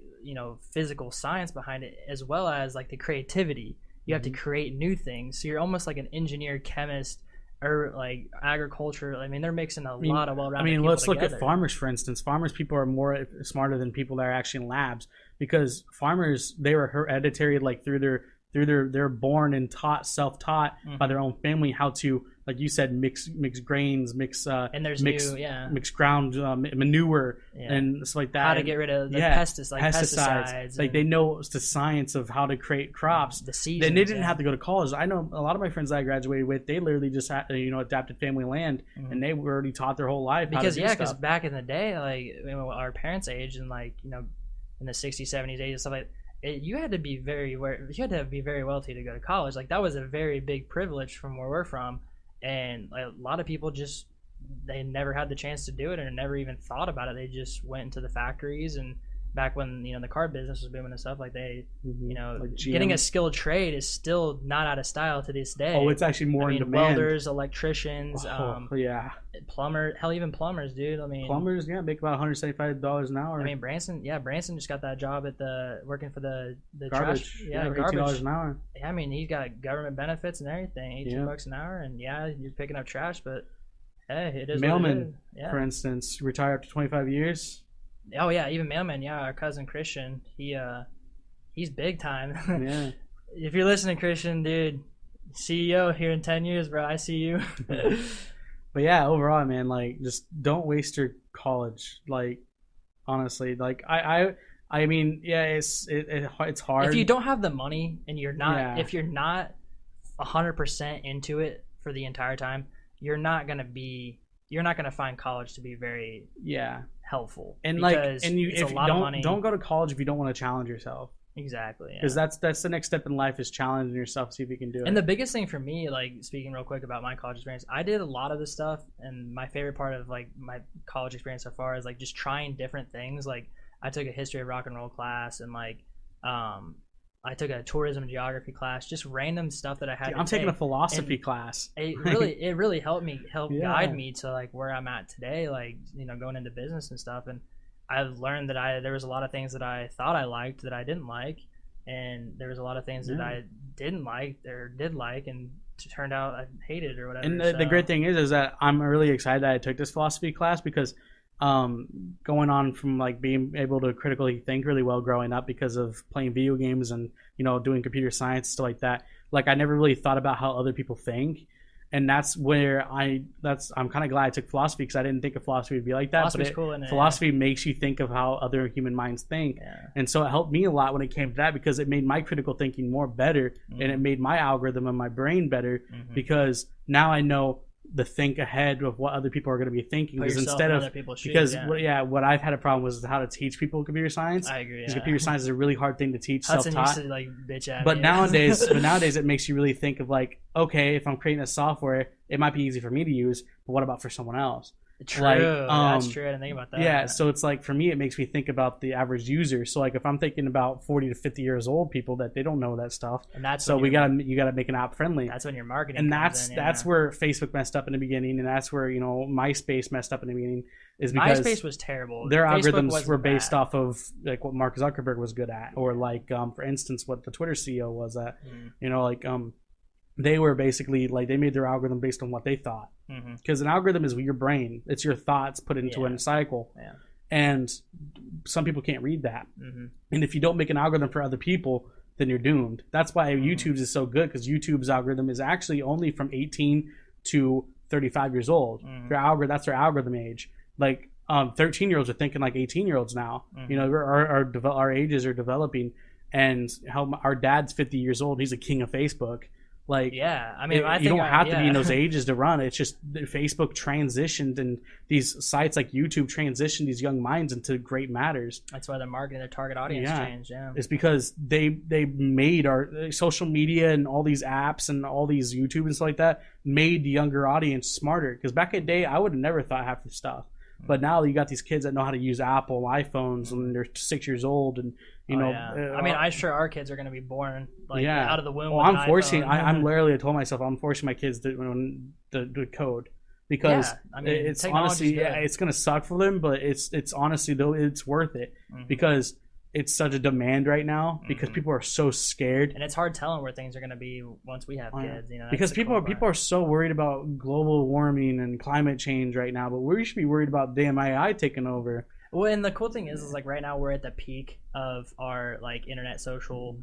physical science behind it, as well as like the creativity. You have to create new things. So you're almost like an engineer, chemist, or like agriculture. I mean, they're mixing a lot of well-rounded people let's together. Look at farmers, for instance. Farmers people are more smarter than people that are actually in labs, because farmers, they were hereditary, like they're born and self-taught by their own family how to, like you said, mix grains, mix ground manure and stuff like that. How to get rid of the pesticides. Like they know the science of how to create crops. The seasons. Then they didn't have to go to college. I know a lot of my friends that I graduated with, they literally just had, adapted family land, and they were already taught their whole life because back in the day, like our parents' age and like in the 60s, 70s, 80s, stuff like. You had to be very wealthy to go to college. Like that was a very big privilege from where we're from, and a lot of people they never had the chance to do it and never even thought about it. They just went into the factories and back when the car business was booming and stuff, like they Like getting GM. a skilled trade is still not out of style to this day. Oh, it's actually more in demand. Welders, electricians, yeah, even plumbers, dude. I mean, plumbers, make about $175 an hour. I mean, Branson just got that job at working for the garbage. trash, $18 garbage an hour. Yeah, I mean, he's got government benefits and everything, $18 an hour, and you're picking up trash, but hey, it is Mailman, what it is. Yeah. for instance, retire after 25 years. Oh yeah, even mailman. Yeah, our cousin Christian, he's big time. Yeah. If you're listening, Christian, dude, CEO here in 10 years, bro. I see you. But yeah, overall, man, like, just don't waste your college. Like, honestly, like I mean, yeah, it's hard. If you don't have the money and you're not, Yeah. if you're not 100% into it for the entire time, you're not gonna find college to be very helpful. And because like, and you it's if a you lot of money. don't go to college if you don't want to challenge yourself. Exactly. Because that's the next step in life is challenging yourself, see if you can do it. And the biggest thing for me, like speaking real quick about my college experience, I did a lot of this stuff, and my favorite part of like my college experience so far is like just trying different things. Like I took a history of rock and roll class, and like I took a tourism and geography class, just random stuff that I had. I'm taking a philosophy class. It really helped guide me to like where I'm at today, like going into business and stuff. And I've learned that there was a lot of things that I thought I liked that I didn't like, and there was a lot of things that I didn't like or did like, and it turned out I hated or whatever. And the great thing is that I'm really excited that I took this philosophy class because going on from like being able to critically think really well growing up because of playing video games and doing computer science, stuff like that, like I never really thought about how other people think. And that's where I'm kind of glad I took philosophy, because I didn't think of philosophy would be like that. Philosophy's cool, isn't it? Philosophy makes you think of how other human minds think. And so it helped me a lot when it came to that, because it made my critical thinking more better, and it made my algorithm and my brain better, because now I know the think ahead of what other people are going to be thinking. Because instead of what I've had a problem with is how to teach people computer science. I agree. Because computer science is a really hard thing to teach. Hudson self-taught. used to like bitch at But me. nowadays it makes you really think of like, okay, if I'm creating a software, it might be easy for me to use, but what about for someone else? True. Like, That's true. I didn't think about that. Yeah, so it's like, for me, it makes me think about the average user. So like, if I'm thinking about 40 to 50 years old people that they don't know that stuff, and that's so you gotta make an app friendly. That's when your marketing. And comes that's where Facebook messed up in the beginning, and that's where MySpace messed up in the beginning, is because MySpace was terrible. Their Facebook algorithms were based bad. off of like what Mark Zuckerberg was good at, or like for instance what the Twitter CEO was at. They were basically like, they made their algorithm based on what they thought, because an algorithm is your brain. It's your thoughts put into a cycle. And some people can't read that. And if you don't make an algorithm for other people, then you're doomed. That's why YouTube's is so good, because YouTube's algorithm is actually only from 18 to 35 years old. That's their algorithm age. Like 13-year-olds are thinking like 18-year-olds now. Our ages are developing, and how our dad's 50 years old. He's a king of Facebook. Like, I mean, you don't have to be in those ages to run. It's just Facebook transitioned, and these sites like YouTube transitioned these young minds into great matters. That's why their marketing, their target audience changed. It's because they made our social media and all these apps and all these YouTube and stuff like that made the younger audience smarter. Because back in the day, I would have never thought half this stuff. But now you got these kids that know how to use Apple iPhones when they're 6 years old, and I mean, I'm sure our kids are going to be born out of the womb. Well, I'm forcing. I told myself I'm forcing my kids to code, because it's honestly, it's going to suck for them, but it's honestly though it's worth it, because it's such a demand right now, because people are so scared, and it's hard telling where things are going to be once we have kids. Because people are so worried about global warming and climate change right now, but we should be worried about damn AI taking over. Well, and the cool thing is like right now we're at the peak of our like internet social.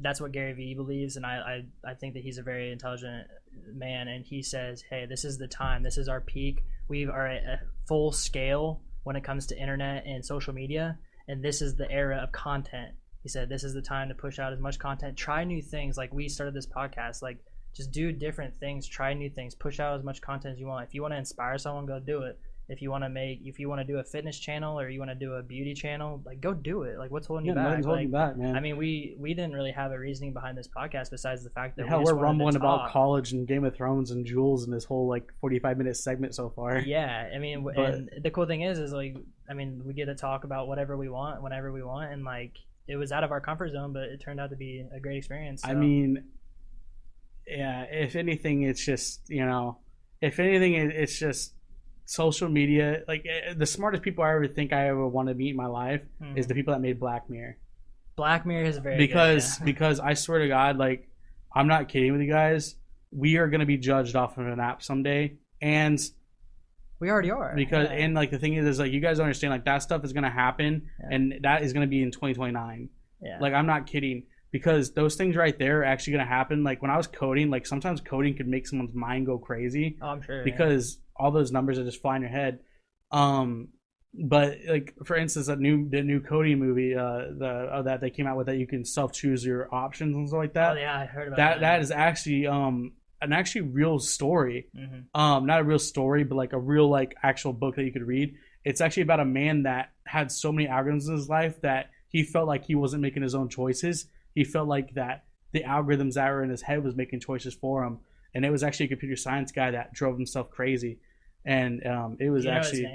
That's what Gary Vee believes, and I think that he's a very intelligent man, and he says, hey, this is the time, this is our peak. We are at a full scale when it comes to internet and social media, and this is the era of content. He said this is the time to push out as much content, try new things. Like we started this podcast, like just do different things, try new things, push out as much content as you want. If you want to inspire someone, go do it. if you want to do a fitness channel or you want to do a beauty channel, like go do it. Like what's holding you back? Nothing's holding you back, man. I mean, we didn't really have a reasoning behind this podcast besides the fact that we're rumbling about college and Game of Thrones and Juuls and this whole like 45-minute segment so far. Yeah, I mean, and the cool thing is like, I mean, we get to talk about whatever we want whenever we want, and like it was out of our comfort zone, but it turned out to be a great experience. So. I mean, yeah, if anything, it's just it's just social media. Like the smartest people I ever think I ever want to meet in my life is the people that made Black Mirror. Black Mirror is very because good, yeah. Because I swear to God, like I'm not kidding with you guys. We are gonna be judged off of an app someday, and we already are. Because and like the thing is like you guys don't understand, like that stuff is gonna happen, and that is gonna be in 2029. Yeah. Like I'm not kidding. Because those things right there are actually going to happen. Like when I was coding, like sometimes coding could make someone's mind go crazy. Oh, I'm sure. Because all those numbers are just fly in your head. But like for instance, the new coding movie, that they came out with, that you can self-choose your options and stuff like that. Oh yeah, I heard about that. That is actually an actually real story. Not a real story, but like a real like actual book that you could read. It's actually about a man that had so many algorithms in his life that he felt like he wasn't making his own choices. He felt like that the algorithms that were in his head was making choices for him, and it was actually a computer science guy that drove himself crazy. And it was actually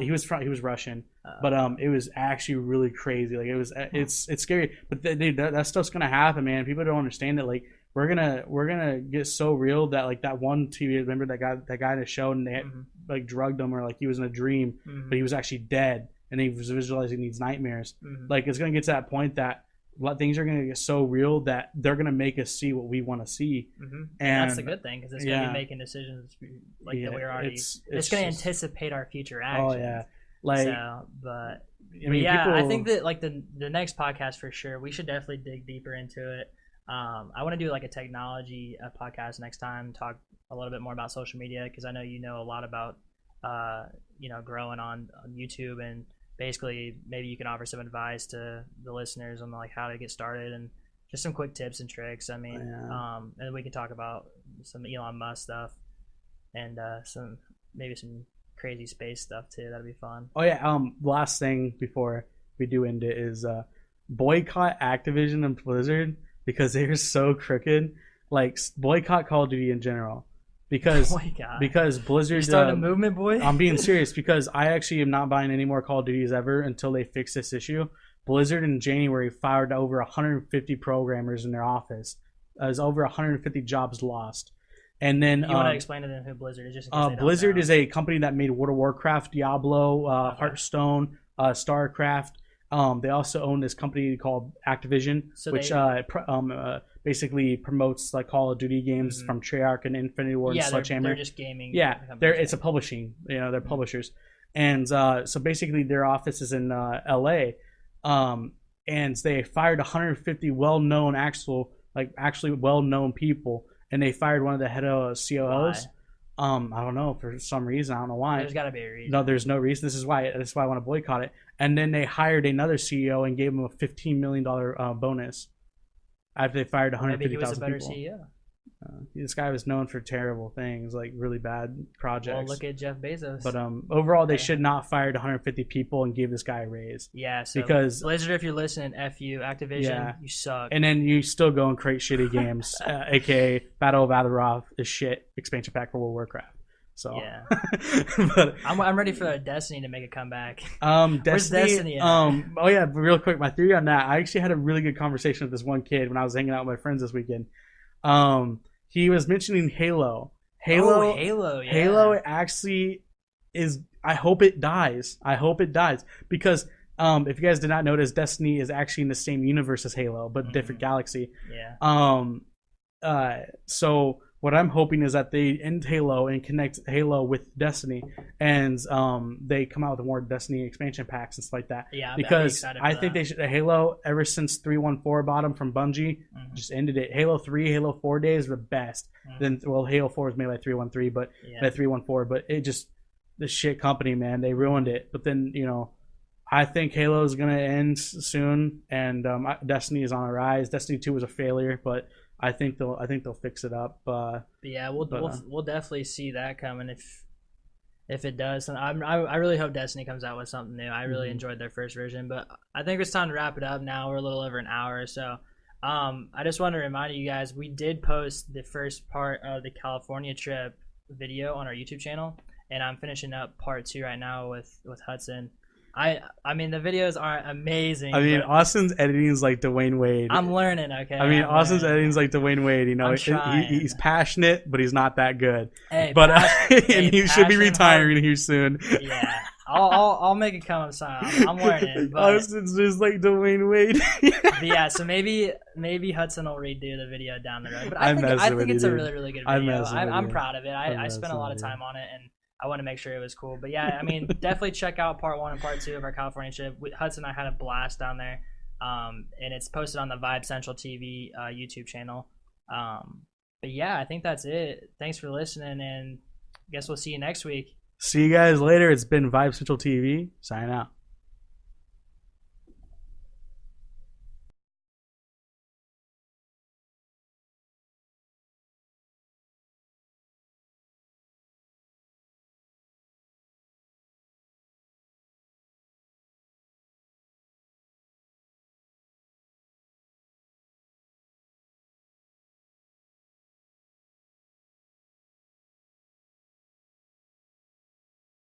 he was Russian, but it was actually really crazy. Like it's scary, but that stuff's gonna happen, man. People don't understand it. Like we're gonna get so real that like that one TV, remember that guy in the show, and they had, like drugged him, or like he was in a dream, but he was actually dead, and he was visualizing these nightmares. Like it's gonna get to that point that things are going to get so real that they're going to make us see what we want to see. And that's a good thing, because it's going to be making decisions like that we're already. It's going to anticipate our future actions. Oh yeah, like. So, but I mean, I think that like the next podcast for sure, we should definitely dig deeper into it. I want to do like a technology podcast next time, talk a little bit more about social media, because I know you know a lot about growing on YouTube, and basically maybe you can offer some advice to the listeners on like how to get started and just some quick tips and tricks. I mean, and we can talk about some Elon Musk stuff and some crazy space stuff too. That'd be fun. Oh yeah. Last thing before we do end it is boycott Activision and Blizzard, because they're so crooked. Like boycott Call of Duty in general. Because Blizzard, you started a movement, boy. I'm being serious, because I actually am not buying any more Call of Duties ever until they fix this issue. Blizzard in January fired over 150 programmers in their office. There's over 150 jobs lost. And then you want to explain to them who Blizzard is? Just in case Blizzard is a company that made World of Warcraft, Diablo, Hearthstone, StarCraft. They also own this company called Activision, which basically promotes like Call of Duty games from Treyarch and Infinity Ward and Sledgehammer. They're just gaming. Yeah, it's a publishing. They're publishers, and so basically their office is in L.A. And they fired 150 well-known actually well-known people, and they fired one of the head of COOs. Why? I don't know, for some reason. I don't know why. There's got to be a reason. No, there's no reason. This is why I want to boycott it. And then they hired another CEO and gave him a $15 million bonus after they fired 150,000 people. Maybe he was a better CEO. This guy was known for terrible things, like really bad projects. Well, look at Jeff Bezos. But overall, they should not fired 150 people and give this guy a raise. Yeah, so because Blizzard, if you're listening, F you. Activision, you suck. And then you still go and create shitty games, aka Battle of Azeroth is shit expansion pack for World of Warcraft. So yeah, but I'm ready for Destiny to make a comeback. Where's Destiny at? Oh yeah, but real quick, my theory on that. I actually had a really good conversation with this one kid when I was hanging out with my friends this weekend. He was mentioning Halo. Halo, yeah. Halo actually is. I hope it dies. Because if you guys did not notice, Destiny is actually in the same universe as Halo, but different galaxy. Yeah. So what I'm hoping is that they end Halo and connect Halo with Destiny, and they come out with more Destiny expansion packs and stuff like that. Yeah, because I think they should. Halo, ever since 314 bottom from Bungie, just ended it. Halo 3, Halo 4 days were the best. Then, well, Halo 4 was made by 313, but by 314, but it just the shit company, man, they ruined it. But then I think Halo is gonna end soon, and Destiny is on a rise. Destiny 2 was a failure, but I think they'll fix it up. But yeah, we'll definitely see that coming. If if it does. And I really hope Destiny comes out with something new. I really enjoyed their first version, but I think it's time to wrap it up now. We're a little over an hour, so I just want to remind you guys, we did post the first part of the California trip video on our YouTube channel, and I'm finishing up part 2 right now with Hudson. I mean, the videos aren't amazing. I mean, Austin's editing is like Dwayne Wade. I'm learning, okay? I mean, Austin's editing is like Dwayne Wade. You know, he's passionate, but he's not that good. Hey, but and he should be retiring here soon. Yeah, I'll make it come soon. I'm learning. But, Austin's just like Dwayne Wade. But yeah, so maybe Hudson will redo the video down the road. But I think it's a really, really good video. I'm proud of it. I spent a lot of time on it, and I want to make sure it was cool. But yeah, I mean, definitely check out part 1 and part 2 of our California trip. Hudson and I had a blast down there. And it's posted on the VibeCentralTV YouTube channel. But yeah, I think that's it. Thanks for listening, and I guess we'll see you next week. See you guys later. It's been VibeCentralTV. Sign out.